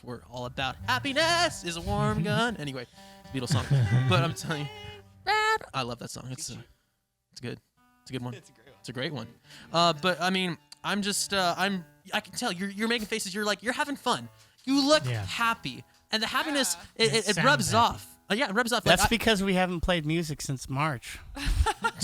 [SPEAKER 2] we're all about happiness is a warm gun. Anyway, it's a Beatles song, but I'm telling you, I love that song. It's good. It's a good one. It's a great one. But I mean, I'm just I can tell you're making faces. You're having fun. You look
[SPEAKER 3] Yeah.
[SPEAKER 2] happy. And the happiness, it
[SPEAKER 3] sounds
[SPEAKER 2] rubs
[SPEAKER 3] happy.
[SPEAKER 2] off. Yeah, it rubs off.
[SPEAKER 4] That's
[SPEAKER 2] Like,
[SPEAKER 4] because we haven't played music since March.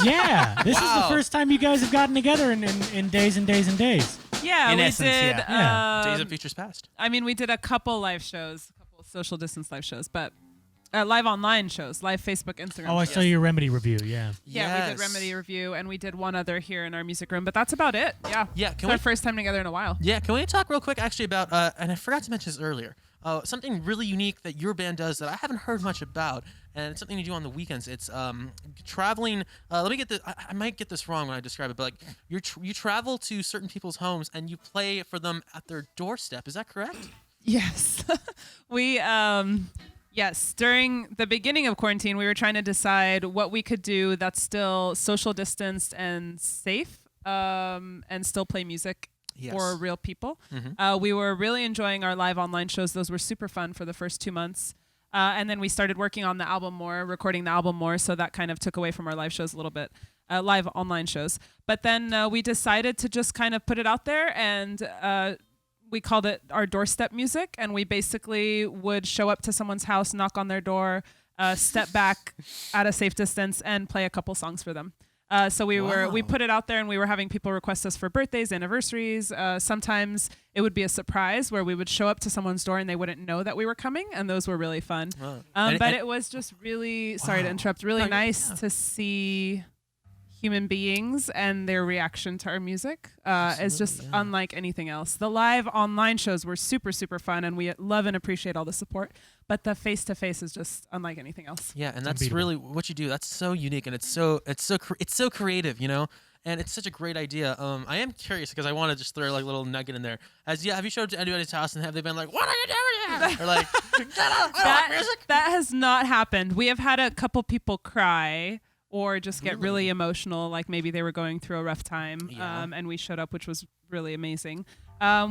[SPEAKER 3] Yeah, this is
[SPEAKER 2] Wow.
[SPEAKER 3] the first time you guys have gotten together in days and days and days.
[SPEAKER 6] Yeah,
[SPEAKER 4] In
[SPEAKER 6] we
[SPEAKER 4] essence,
[SPEAKER 6] did.
[SPEAKER 3] yeah.
[SPEAKER 2] Days of Futures Past.
[SPEAKER 6] I mean, we did a couple live shows, a couple social distance live shows, but live online shows, live Facebook, Instagram.
[SPEAKER 3] Oh, I
[SPEAKER 6] shows.
[SPEAKER 3] saw your Remedy review. Yeah.
[SPEAKER 6] Yeah, we did Remedy review, and we did one other here in our music room, but that's about it. Yeah.
[SPEAKER 2] Yeah,
[SPEAKER 6] It's
[SPEAKER 2] can
[SPEAKER 6] our
[SPEAKER 2] we?
[SPEAKER 6] first time together in a while.
[SPEAKER 2] Yeah, can we talk real quick actually about? And I forgot to mention this earlier. Something really unique that your band does that I haven't heard much about, and it's something you do on the weekends. It's traveling. Let me get this. I might get this wrong when I describe it, but like you travel to certain people's homes and you play for them at their doorstep. Is that correct?
[SPEAKER 6] Yes. We yes, during the beginning of quarantine, we were trying to decide what we could do that's still social distanced and safe, and still play music
[SPEAKER 2] Yes.
[SPEAKER 6] for real people.
[SPEAKER 2] Mhm.
[SPEAKER 6] We were really enjoying our live online shows. Those were super fun for the first 2 months. And then we started working on the album more, recording the album more, so that kind of took away from our live shows a little bit, live online shows. But then we decided to just kind of put it out there, and we called it our doorstep music, and we basically would show up to someone's house, knock on their door, step back at a safe distance, and play a couple songs for them. So we put it out there, and we were having people request us for birthdays, anniversaries. Sometimes it would be a surprise where we would show up to someone's door and they wouldn't know that we were coming, and those were really fun.
[SPEAKER 2] Wow.
[SPEAKER 6] But it was just really, sorry to interrupt, really nice to see human beings and their reaction to our music is just unlike anything else. The live online shows were super, super fun, and we love and appreciate all the support. But the face-to-face is just unlike anything else.
[SPEAKER 2] Yeah, and that's
[SPEAKER 3] unbeatable.
[SPEAKER 2] really what you do. That's so unique, and it's so creative, you know. And it's such a great idea. I am curious because I want to just throw like a little nugget in there. Have you showed up to anybody's house and have they been like, "What are you doing here?" Or like,
[SPEAKER 6] that has not happened. We have had a couple people cry or just get really emotional, like maybe they were going through a rough time, and we showed up, which was really amazing.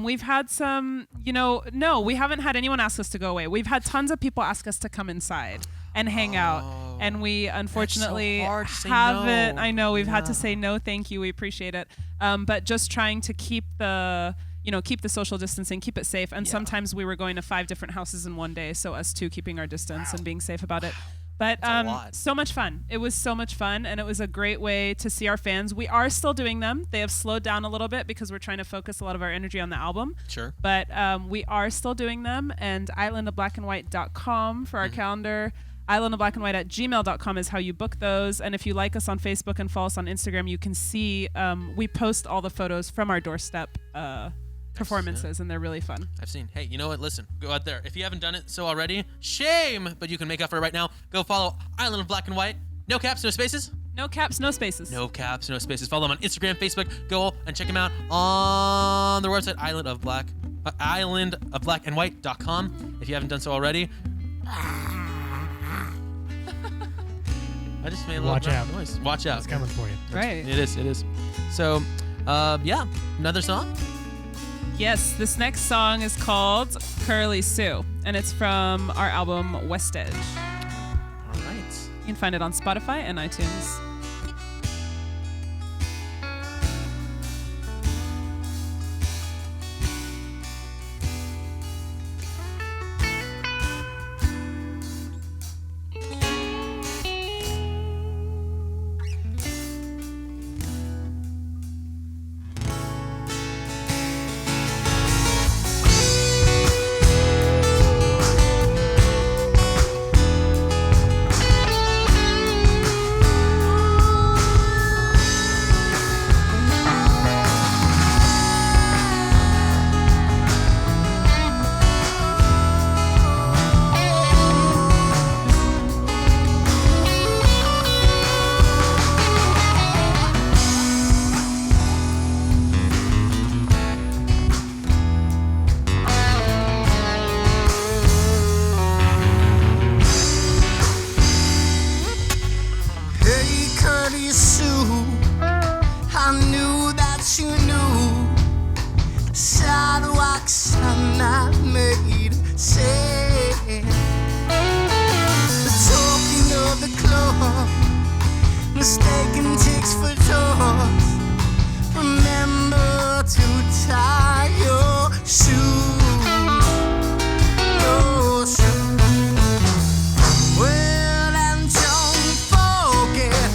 [SPEAKER 6] We've had some, no, we haven't had anyone ask us to go away. We've had tons of people ask us to come inside and hang out, and we unfortunately
[SPEAKER 2] hard to say
[SPEAKER 6] haven't.
[SPEAKER 2] no.
[SPEAKER 6] I know we've had to say no, thank you, we appreciate it. But just trying to keep the social distancing, keep it safe. And sometimes we were going to 5 different houses in one day, so us too keeping our distance and being safe about it. But so much fun. It was so much fun, and it was a great way to see our fans. We are still doing them. They have slowed down a little bit because we're trying to focus a lot of our energy on the album.
[SPEAKER 2] Sure.
[SPEAKER 6] But we are still doing them, and islandofblackandwhite.com for our calendar. islandofblackandwhite@gmail.com is how you book those. And if you like us on Facebook and follow us on Instagram, you can see we post all the photos from our doorstep performances, and they're really fun.
[SPEAKER 2] I've seen. Hey, you know what? Listen, go out there. If you haven't done it so already, shame, but you can make up for it right now. Go follow Island of Black and White. No caps, no spaces.
[SPEAKER 6] No caps, no spaces.
[SPEAKER 2] No caps, no spaces. Follow them on Instagram, Facebook. Go and check them out on their website, islandofblackandwhite.com. If you haven't done so already. I just made a little
[SPEAKER 3] Watch out.
[SPEAKER 2] noise. Watch out.
[SPEAKER 3] It's coming for you.
[SPEAKER 6] Right.
[SPEAKER 2] It is. So, yeah, another song.
[SPEAKER 6] Yes, this next song is called Curly Sue, and it's from our album West Edge.
[SPEAKER 2] All right.
[SPEAKER 6] You can find it on Spotify and iTunes.
[SPEAKER 5] Hey, Curly Sue, I knew that you knew sidewalks are not made safe. The talking of the club, mistaken ticks for toys. Remember to tie your shoes. Your shoes. Well, and don't forget,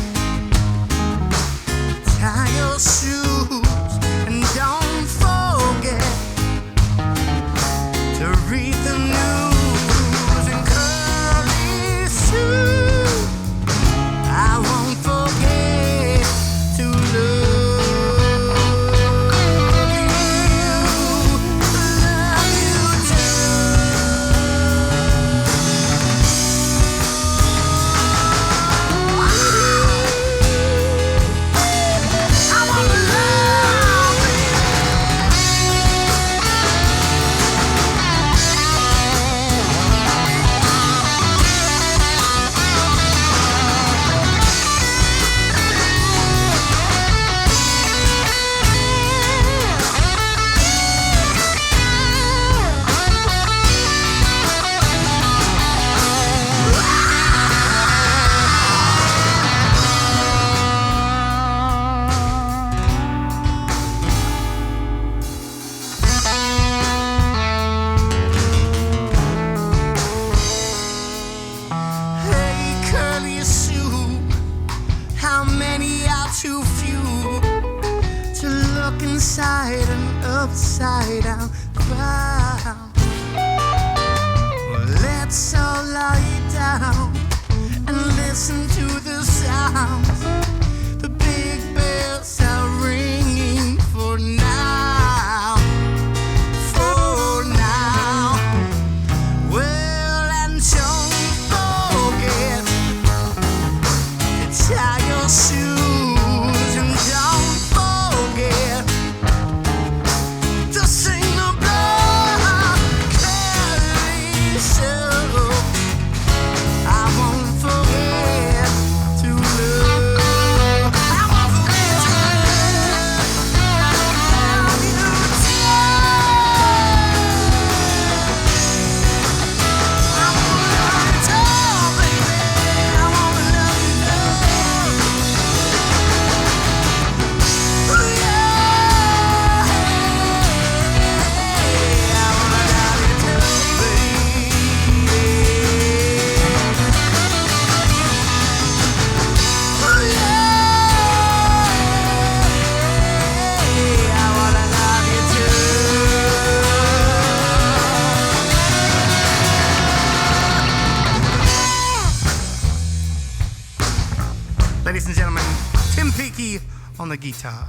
[SPEAKER 5] tie your shoes, and don't forget to read the news. And Curly Sue, I won't forget to love you, love you I wanna love Hey, Curly Sue, how many are too few to look inside an upside down crowd? Well, let's all lie down and listen to the sounds. The big bells are ringing for now, for now. Well, and don't forget to tie your shoes, and don't forget to sing the blood Curly Sue. I won't forget to love. I won't forget to love you too. I wanna love you too, baby. I wanna love you too. Ooh, yeah. I wanna love you too, baby. Ooh, yeah. I wanna love you too. Ladies and gentlemen, Tim Peakey on the guitar.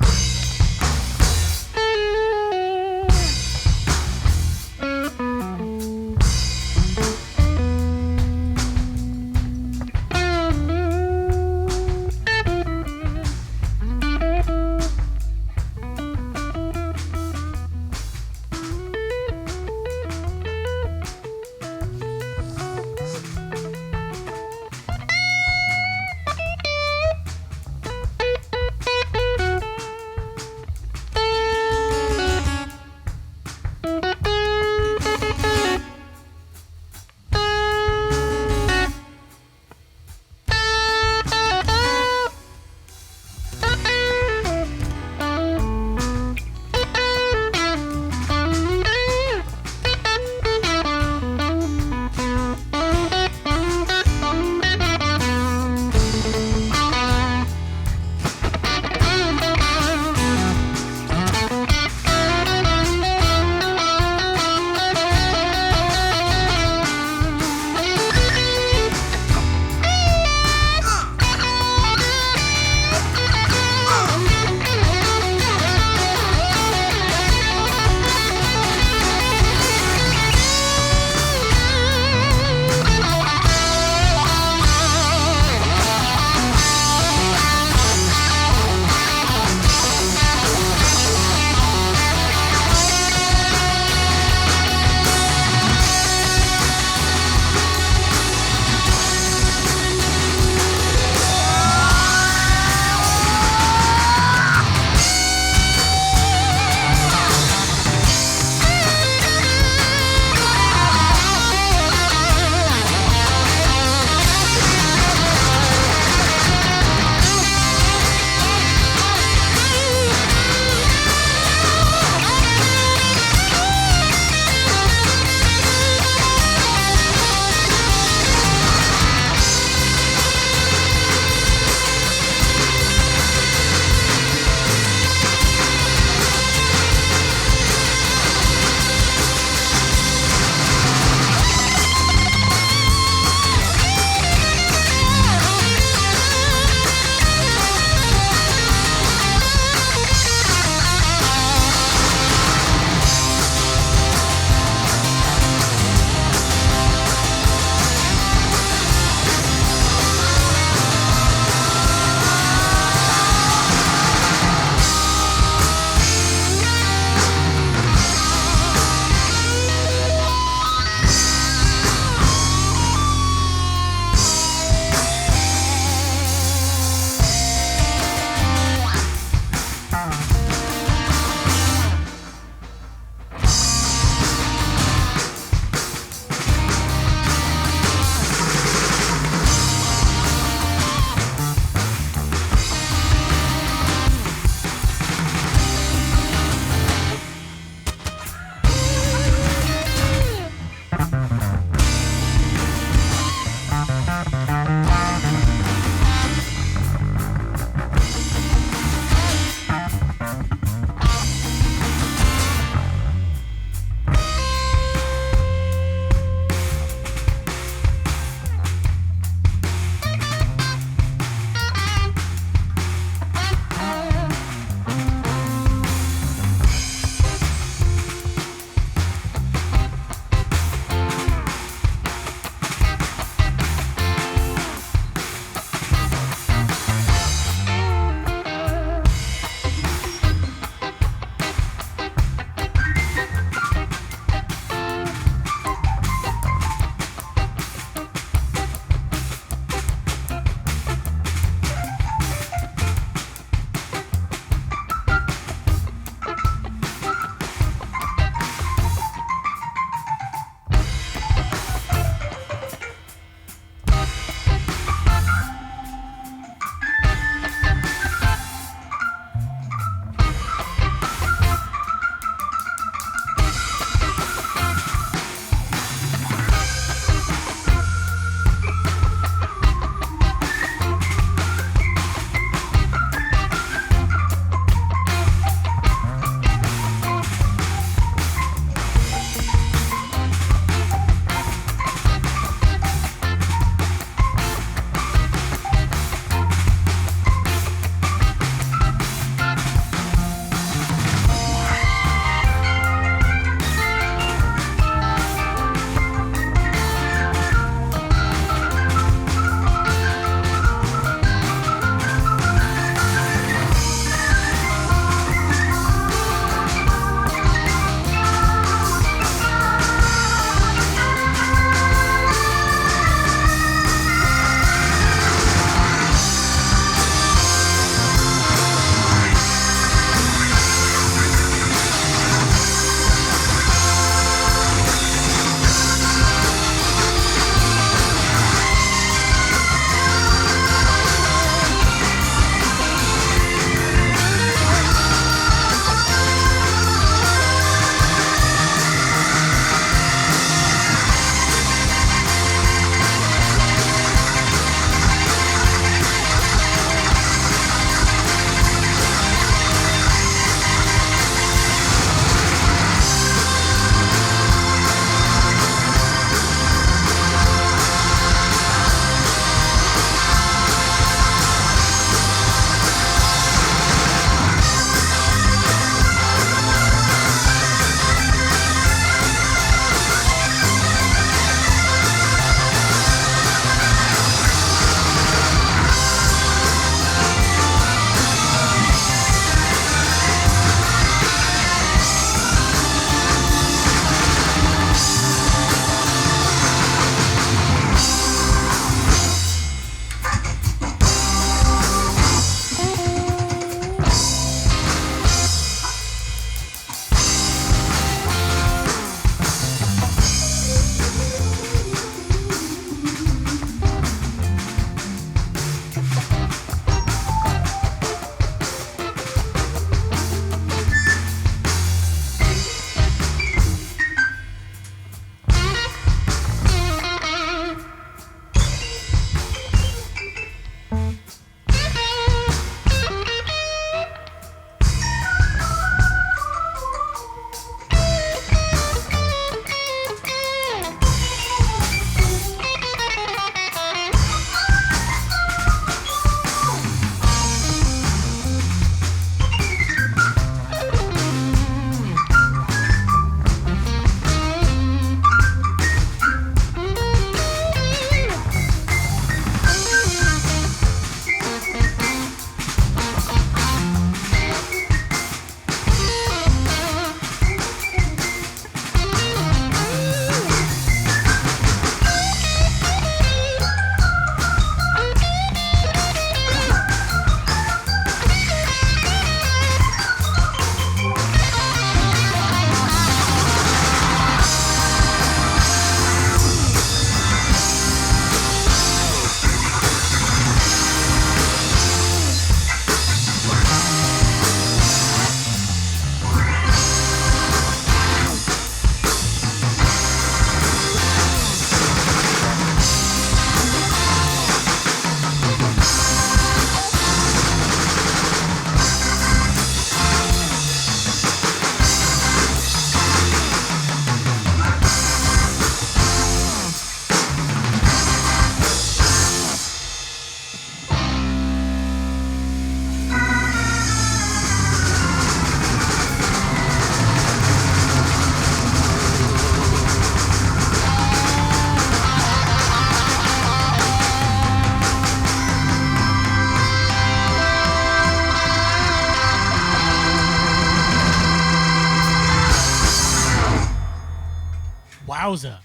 [SPEAKER 3] Wowza.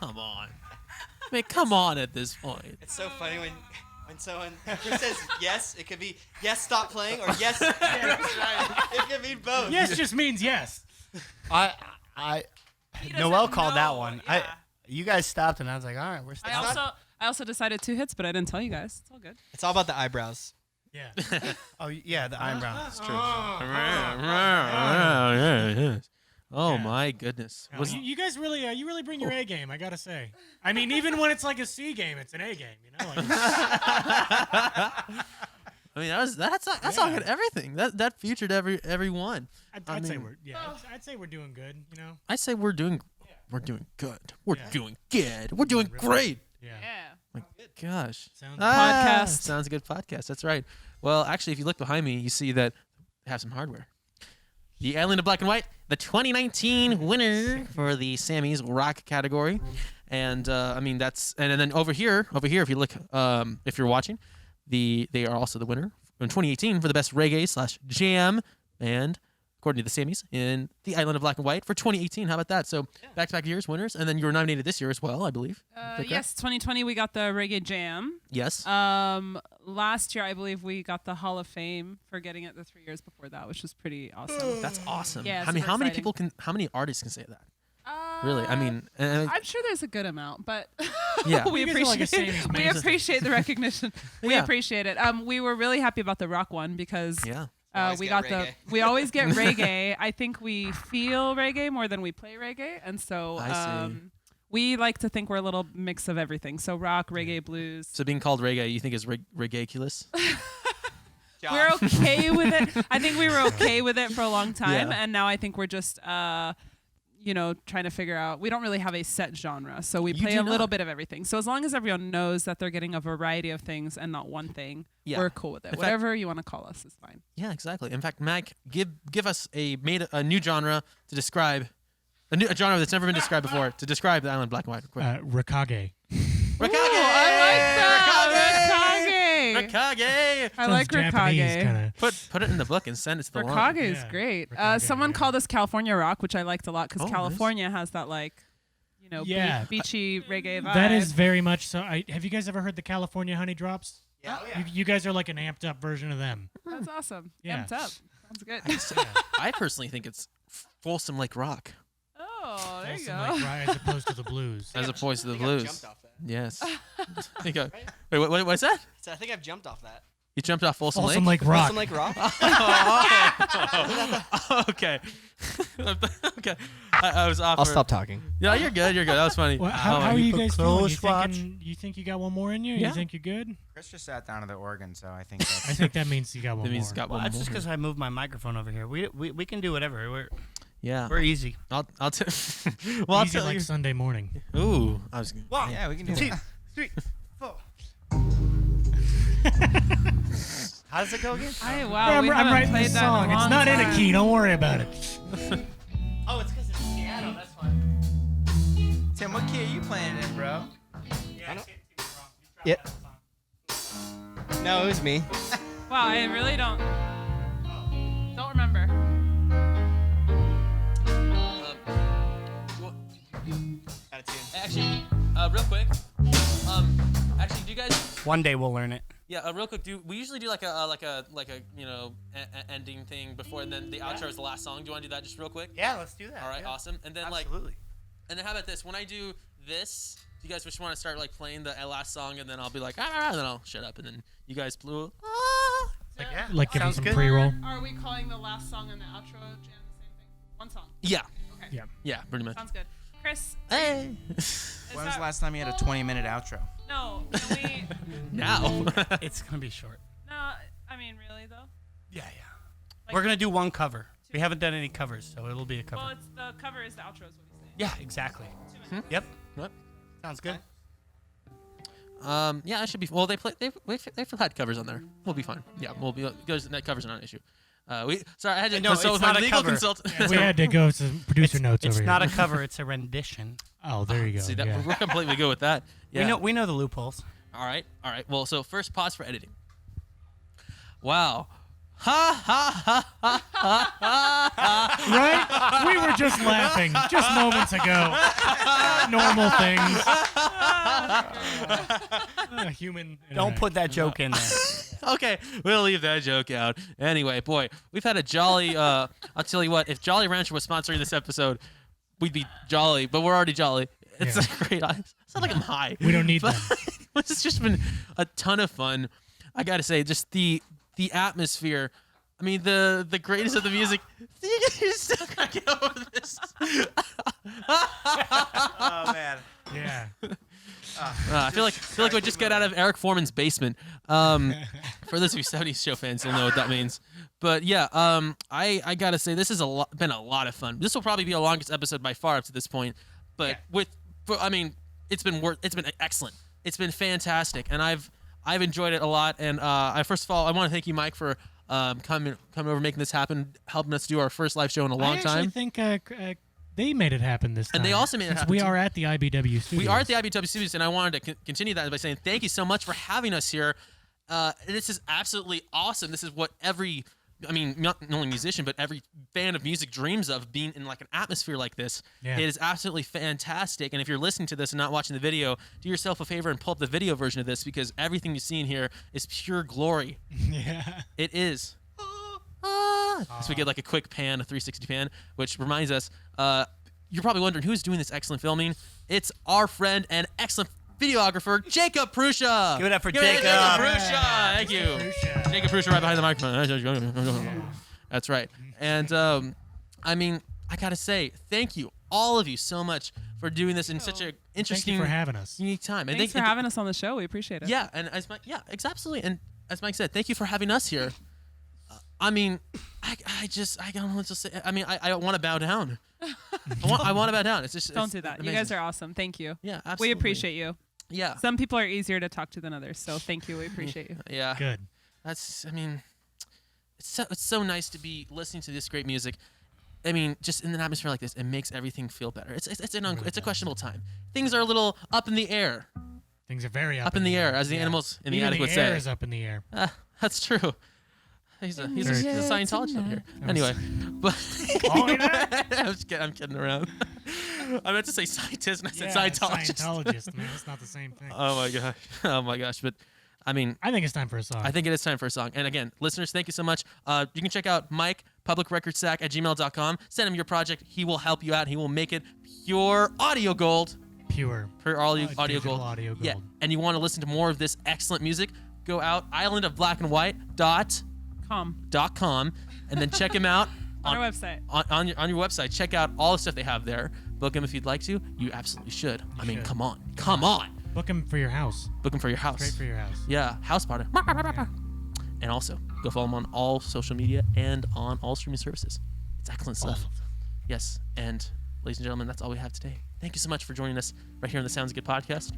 [SPEAKER 2] Come on. I mean, come on at this point.
[SPEAKER 8] It's so funny when someone says yes, it could be yes, stop playing, or yes, it could mean both.
[SPEAKER 3] Yes just means yes.
[SPEAKER 4] Noel called that one.
[SPEAKER 6] Yeah.
[SPEAKER 4] You guys stopped, and I was like, all right, we're stopping.
[SPEAKER 6] I also decided 2 hits, but I didn't tell you guys. It's all good.
[SPEAKER 8] It's all about the eyebrows.
[SPEAKER 3] Yeah.
[SPEAKER 4] Oh, yeah, the eyebrow. That's true.
[SPEAKER 2] Oh my goodness.
[SPEAKER 3] No, you guys really, you really bring your A game. I gotta say. I mean, even when it's like a C game, it's an A game. You know. Like,
[SPEAKER 2] I mean, that's all good. Everything that featured every one.
[SPEAKER 3] I'd say we're doing good. You know.
[SPEAKER 2] I say we're doing good. We're doing good. We're doing great.
[SPEAKER 3] Yeah.
[SPEAKER 2] My gosh.
[SPEAKER 3] Sounds
[SPEAKER 6] Podcast.
[SPEAKER 2] Sounds a good podcast. That's right. Well, actually, if you look behind me, you see that they have some hardware. The Island of Black and White, the 2019 winner for the Sammy's Rock category, and I mean and then over here, if you look, if you're watching, they are also the winner in 2018 for the best reggae/jam band, according to the Sammys, in the Island of Black and White for 2018. How about that? So back-to-back years winners, and then you were nominated this year as well, I believe.
[SPEAKER 6] Yes, 2020 we got the Reggae Jam.
[SPEAKER 2] Yes.
[SPEAKER 6] Last year I believe we got the Hall of Fame for getting it the 3 years before that, which was pretty awesome.
[SPEAKER 2] That's awesome.
[SPEAKER 6] Yeah,
[SPEAKER 2] I mean,
[SPEAKER 6] super
[SPEAKER 2] how many
[SPEAKER 6] exciting.
[SPEAKER 2] how many artists can say that? Really? I mean,
[SPEAKER 6] I'm sure there's a good amount, but
[SPEAKER 2] Yeah.
[SPEAKER 6] we
[SPEAKER 3] You guys are like a
[SPEAKER 6] appreciate
[SPEAKER 3] Sammy's
[SPEAKER 6] we
[SPEAKER 3] man.
[SPEAKER 6] appreciate the recognition. We
[SPEAKER 2] Yeah.
[SPEAKER 6] appreciate it. We were really happy about the rock one because
[SPEAKER 2] Yeah.
[SPEAKER 8] Always
[SPEAKER 6] we
[SPEAKER 8] get
[SPEAKER 6] got
[SPEAKER 8] reggae.
[SPEAKER 6] we always get reggae. I think we feel reggae more than we play reggae, and so
[SPEAKER 2] I see.
[SPEAKER 6] we like to think we're a little mix of everything. So rock, reggae, blues.
[SPEAKER 2] So being called reggae, you think is ridiculous?
[SPEAKER 6] We're okay with it. I think we were okay with it for a long time,
[SPEAKER 2] Yeah.
[SPEAKER 6] and now I think we're just trying to figure out. We don't really have a set genre, so we
[SPEAKER 2] You
[SPEAKER 6] play
[SPEAKER 2] do
[SPEAKER 6] a little
[SPEAKER 2] not.
[SPEAKER 6] bit of everything. So as long as everyone knows that they're getting a variety of things and not one thing,
[SPEAKER 2] Yeah.
[SPEAKER 6] we're cool with it.
[SPEAKER 2] In fact-
[SPEAKER 6] Whatever you want to call us is fine.
[SPEAKER 2] Yeah, exactly. In fact, Mac, give us a new genre to describe a genre that's never been described before to describe the Island of Black and White. Quick.
[SPEAKER 3] Rakage.
[SPEAKER 2] Rakage! Rakage!
[SPEAKER 6] I like
[SPEAKER 3] Japanese
[SPEAKER 6] Rakage.
[SPEAKER 3] kind of.
[SPEAKER 2] Put it in the book and send it to the lawn.
[SPEAKER 6] Rakage is
[SPEAKER 3] Yeah,
[SPEAKER 6] great.
[SPEAKER 3] Rakage,
[SPEAKER 6] Someone
[SPEAKER 3] yeah.
[SPEAKER 6] called us California rock, which I liked a lot because
[SPEAKER 2] Oh,
[SPEAKER 6] California has that
[SPEAKER 3] Yeah.
[SPEAKER 6] beachy reggae vibe.
[SPEAKER 3] That is very much so. Have you guys ever heard the California Honey Drops?
[SPEAKER 8] Yeah.
[SPEAKER 3] You guys are like an amped up version of them.
[SPEAKER 6] That's awesome.
[SPEAKER 3] Yeah.
[SPEAKER 6] Amped up. Sounds good.
[SPEAKER 2] I personally think it's Folsom Lake Rock
[SPEAKER 6] Oh, there you
[SPEAKER 3] Also,
[SPEAKER 6] go.
[SPEAKER 3] like, right, as opposed to the blues.
[SPEAKER 2] as opposed to the
[SPEAKER 8] I've
[SPEAKER 2] blues.
[SPEAKER 8] jumped off that.
[SPEAKER 2] Yes. Wait, what's that?
[SPEAKER 8] So I think I've jumped off that.
[SPEAKER 2] You jumped off Folsom
[SPEAKER 3] Folsom
[SPEAKER 2] Lake?
[SPEAKER 3] Lake Rock.
[SPEAKER 8] Folsom Lake Rock.
[SPEAKER 2] Okay. Okay. I was off.
[SPEAKER 8] I'll
[SPEAKER 2] for-
[SPEAKER 8] stop talking.
[SPEAKER 2] Yeah, you're good. You're good. That was funny.
[SPEAKER 3] Well, how
[SPEAKER 2] Oh,
[SPEAKER 3] are you
[SPEAKER 4] put
[SPEAKER 3] guys feeling?
[SPEAKER 4] close watch.
[SPEAKER 3] You think you got one more in you?
[SPEAKER 2] Yeah.
[SPEAKER 3] You think you're good?
[SPEAKER 7] Chris just sat down to the organ, so I think that's
[SPEAKER 3] I think that means you got one
[SPEAKER 2] That means
[SPEAKER 3] more.
[SPEAKER 2] it's got
[SPEAKER 4] Well,
[SPEAKER 2] one
[SPEAKER 4] that's
[SPEAKER 2] more.
[SPEAKER 4] just because I moved my microphone over here. We can do whatever.
[SPEAKER 2] Yeah.
[SPEAKER 4] We're easy.
[SPEAKER 2] I'll well, I'll
[SPEAKER 3] Easy
[SPEAKER 2] tell
[SPEAKER 3] like
[SPEAKER 2] you.
[SPEAKER 3] Sunday morning.
[SPEAKER 2] Ooh, I was.
[SPEAKER 4] One,
[SPEAKER 7] yeah, we can do
[SPEAKER 4] two,
[SPEAKER 7] that.
[SPEAKER 4] 3, 4. How does it go again?
[SPEAKER 6] Wow, we
[SPEAKER 3] I'm
[SPEAKER 6] haven't
[SPEAKER 3] writing
[SPEAKER 6] played
[SPEAKER 3] this
[SPEAKER 6] that in a
[SPEAKER 3] song. It's
[SPEAKER 6] long
[SPEAKER 3] not in a
[SPEAKER 6] time.
[SPEAKER 3] key. Don't worry about it.
[SPEAKER 4] Oh, it's because it's piano. That's why.
[SPEAKER 7] Tim, what key are you playing in, bro?
[SPEAKER 8] Yep. No, it was me.
[SPEAKER 6] Wow, I really don't remember.
[SPEAKER 8] Out of tune.
[SPEAKER 2] Actually, real quick. Actually, do you guys?
[SPEAKER 4] One day we'll learn it.
[SPEAKER 2] Yeah, real quick. We usually do like a ending thing before, and then the outro is the last song. Do you want to do that just real quick?
[SPEAKER 4] Yeah, let's do that.
[SPEAKER 2] All right,
[SPEAKER 4] yeah.
[SPEAKER 2] awesome. And then
[SPEAKER 4] Absolutely.
[SPEAKER 2] and then how about this? When I do this, do you guys just want to start like playing the last song, and then I'll be like, and then I'll shut up, and then you guys blew.
[SPEAKER 4] Like, yeah.
[SPEAKER 3] Like give him
[SPEAKER 4] Sounds
[SPEAKER 3] some
[SPEAKER 4] good.
[SPEAKER 3] pre-roll.
[SPEAKER 6] Are we calling the last song and the outro jam the same thing? One song.
[SPEAKER 2] Yeah,
[SPEAKER 6] Okay.
[SPEAKER 3] Yeah.
[SPEAKER 2] yeah, pretty much.
[SPEAKER 6] Sounds good. Chris,
[SPEAKER 2] Hey.
[SPEAKER 6] is
[SPEAKER 7] When was
[SPEAKER 6] that-
[SPEAKER 7] the last time you had a 20-minute outro?
[SPEAKER 6] No, can we?
[SPEAKER 2] Now.
[SPEAKER 4] It's gonna be short.
[SPEAKER 6] No, I mean really though.
[SPEAKER 4] Yeah.
[SPEAKER 6] Like,
[SPEAKER 4] We're gonna do one cover. We haven't done any covers, so it'll be a cover.
[SPEAKER 6] Well, it's the cover is the outro, is what he's saying.
[SPEAKER 4] Yeah, exactly.
[SPEAKER 6] 2 minutes.
[SPEAKER 4] Yep.
[SPEAKER 2] Yep.
[SPEAKER 4] Sounds good.
[SPEAKER 2] Yeah, it should be. Well, they've had covers on there. We'll be fine. Yeah, we'll be. Because that covers are not an issue. Sorry, I had to
[SPEAKER 4] No,
[SPEAKER 2] consult
[SPEAKER 4] it's
[SPEAKER 2] with my
[SPEAKER 4] not a
[SPEAKER 2] legal
[SPEAKER 4] cover.
[SPEAKER 2] consultant.
[SPEAKER 3] We had to go to producer notes
[SPEAKER 4] It's
[SPEAKER 3] over
[SPEAKER 4] not
[SPEAKER 3] here.
[SPEAKER 4] a cover. It's a rendition.
[SPEAKER 3] Oh, there you go.
[SPEAKER 2] See that
[SPEAKER 3] yeah.
[SPEAKER 2] we're completely good with that. Yeah.
[SPEAKER 4] We know the loopholes.
[SPEAKER 2] All right. Well, so first pause for editing. Wow. Ha ha ha ha ha ha.
[SPEAKER 3] Right? We were just laughing just moments ago. Normal things. Human.
[SPEAKER 4] Don't put that joke in there.
[SPEAKER 2] Okay, we'll leave that joke out. Anyway, boy, we've had a jolly. I'll tell you what. If Jolly Rancher was sponsoring this episode, we'd be jolly. But we're already jolly. It's a great. It's not like I'm high.
[SPEAKER 3] We don't need
[SPEAKER 2] but
[SPEAKER 3] them.
[SPEAKER 2] It's just been a ton of fun. I gotta say, just the atmosphere. I mean, the greatest of the music. You're still gonna get over this.
[SPEAKER 7] Oh man.
[SPEAKER 3] Yeah.
[SPEAKER 2] I feel like we just got out of Eric Foreman's basement. For those of you 70s show fans, you'll know what that means. But yeah, I gotta say this has been a lot of fun. This will probably be our longest episode by far up to this point. But I mean, it's been excellent. It's been fantastic, and I've enjoyed it a lot. And first of all, I want to thank you, Mike, for coming over, making this happen, helping us do our first live show in a long time.
[SPEAKER 3] I actually think they made it happen this time.
[SPEAKER 2] And they also made it happen.
[SPEAKER 3] We are at the IBW studios.
[SPEAKER 2] We are at the IBW studios, and I wanted to continue that by saying thank you so much for having us here. This is absolutely awesome. This is what not only musician, but every fan of music dreams of, being in like an atmosphere like this.
[SPEAKER 3] Yeah.
[SPEAKER 2] It is absolutely fantastic. And if you're listening to this and not watching the video, do yourself a favor and pull up the video version of this, because everything you see in here is pure glory.
[SPEAKER 3] Yeah.
[SPEAKER 2] It is. So we get like a quick pan, a 360 pan, which reminds us, you're probably wondering who's doing this excellent filming. It's our friend and excellent videographer, Jacob Prusha.
[SPEAKER 4] Give it up for
[SPEAKER 2] Jacob
[SPEAKER 4] Jacob.
[SPEAKER 2] Prusha. Thank you.
[SPEAKER 3] Prusha.
[SPEAKER 2] Jacob Prusha right behind the microphone. That's right. And I mean, I gotta say, thank you, all of you, so much for doing this in such an interesting,
[SPEAKER 3] Thank you for having us.
[SPEAKER 2] unique time. And
[SPEAKER 6] Thanks for having us on the show. We appreciate it.
[SPEAKER 2] Yeah, and absolutely. And as Mike said, thank you for having us here. I mean, I don't know what to say. I mean, I want to bow down. I want to bow down. It's just
[SPEAKER 6] Don't do that.
[SPEAKER 2] amazing.
[SPEAKER 6] You guys are awesome. Thank you.
[SPEAKER 2] Yeah, absolutely.
[SPEAKER 6] We appreciate you.
[SPEAKER 2] Yeah.
[SPEAKER 6] Some people are easier to talk to than others, so thank you. We appreciate you.
[SPEAKER 2] Yeah.
[SPEAKER 3] Good.
[SPEAKER 2] I mean, it's so nice to be listening to this great music. I mean, just in an atmosphere like this, it makes everything feel better. It's a questionable time. Things are a little up in the air.
[SPEAKER 3] Things are very up
[SPEAKER 2] in the air, as the animals in the attic would say.
[SPEAKER 3] The air is up in the air.
[SPEAKER 2] That's true. He's a Scientologist up here. Anyway, but I'm kidding around. I meant to say scientist, and I said Scientologist.
[SPEAKER 3] Scientologist, man, it's not the same thing.
[SPEAKER 2] Oh my gosh! But I mean,
[SPEAKER 3] I think it's time for a song.
[SPEAKER 2] I think it is time for a song. And again, listeners, thank you so much. You can check out Mike, publicrecordsack@gmail.com. Send him your project. He will help you out. He will make it pure audio gold.
[SPEAKER 3] Pure
[SPEAKER 2] audio
[SPEAKER 3] digital
[SPEAKER 2] gold.
[SPEAKER 3] Audio gold.
[SPEAKER 2] Yeah. And you want to listen to more of this excellent music? Go out islandofblackandwhite.com and then check him out
[SPEAKER 6] on our website.
[SPEAKER 2] On your website. Check out all the stuff they have there. Book him if you'd like to. You absolutely should. I mean, come on.
[SPEAKER 3] Book him for your house.
[SPEAKER 2] Book him for your house.
[SPEAKER 3] Great for your house.
[SPEAKER 2] Yeah, house party. Yeah. And also, go follow him on all social media and on all streaming services. It's excellent stuff. Yes. And ladies and gentlemen, that's all we have today. Thank you so much for joining us right here on the Sounds Good podcast.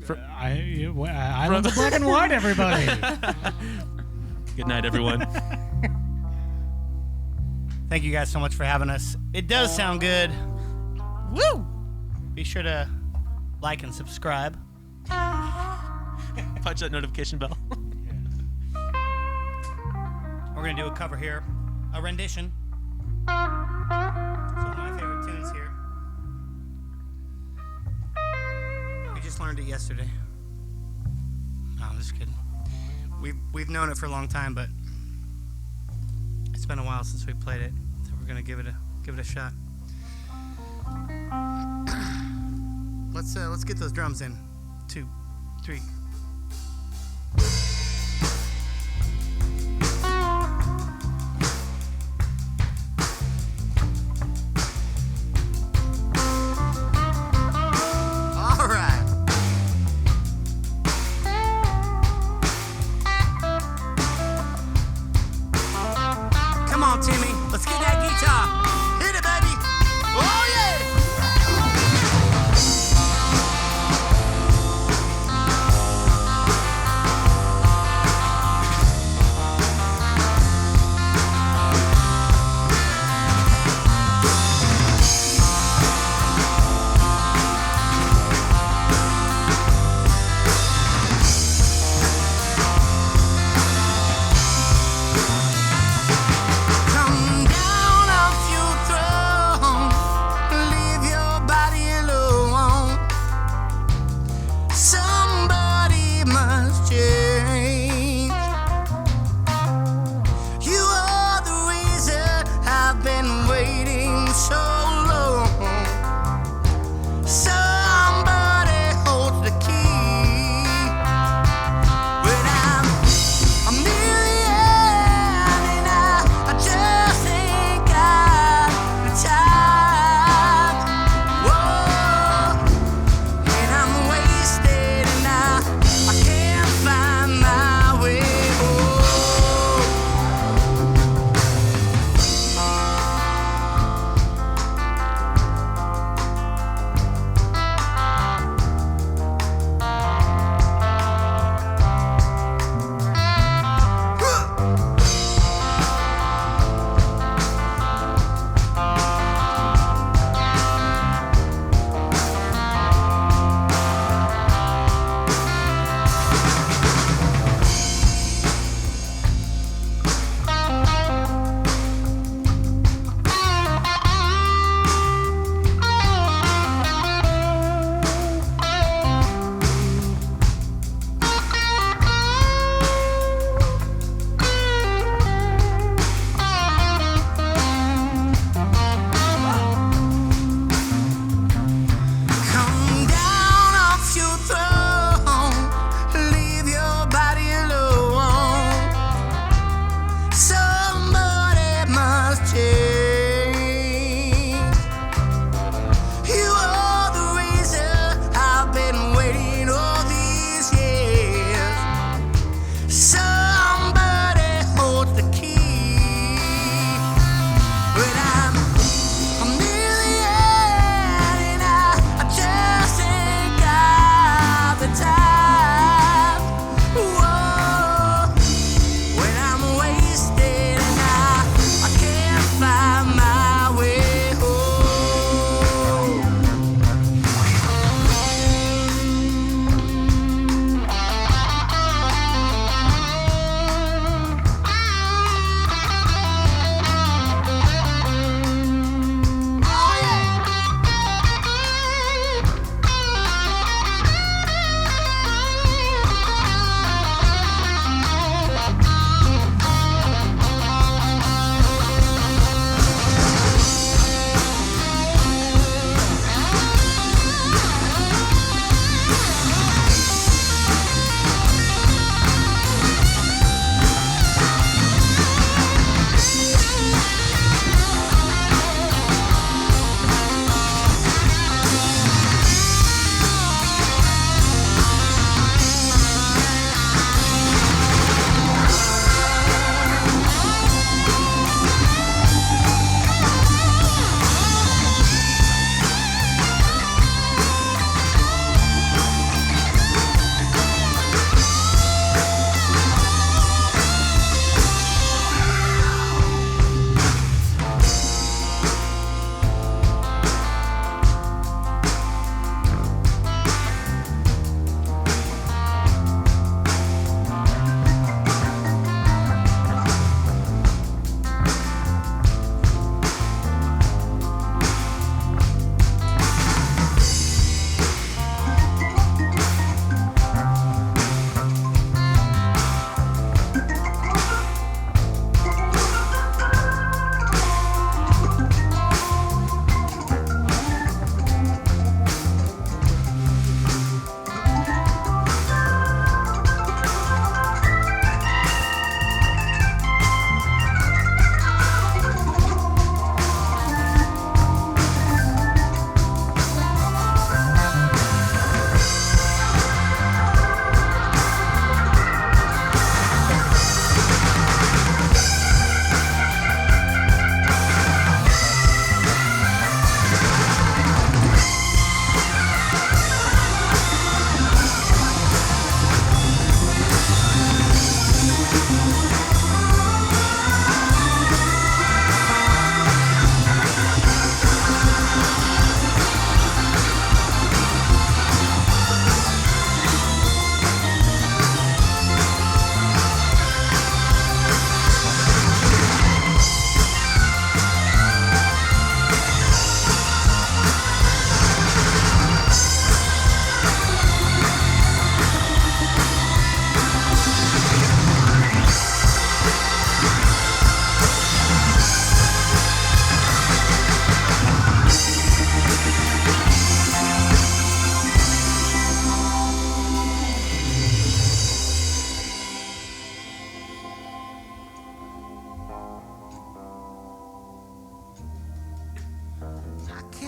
[SPEAKER 3] Island of Black and White, everybody.
[SPEAKER 2] Good night, everyone.
[SPEAKER 4] Thank you guys so much for having us. It does sound good.
[SPEAKER 2] Woo!
[SPEAKER 4] Be sure to like and subscribe.
[SPEAKER 2] Punch that notification bell.
[SPEAKER 4] We're going to do a cover here, a rendition. It's one of my favorite tunes here. We just learned it yesterday. No, I'm just kidding. We've known it for a long time, but it's been a while since we played it, so we're gonna give it a shot. Let's get those drums in. 2, 3. All right. Come on, Timmy. Let's get that guitar. Hit it, baby. Oh, yeah.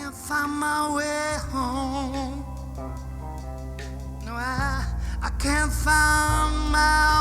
[SPEAKER 5] can't find my way home. No, I can't find my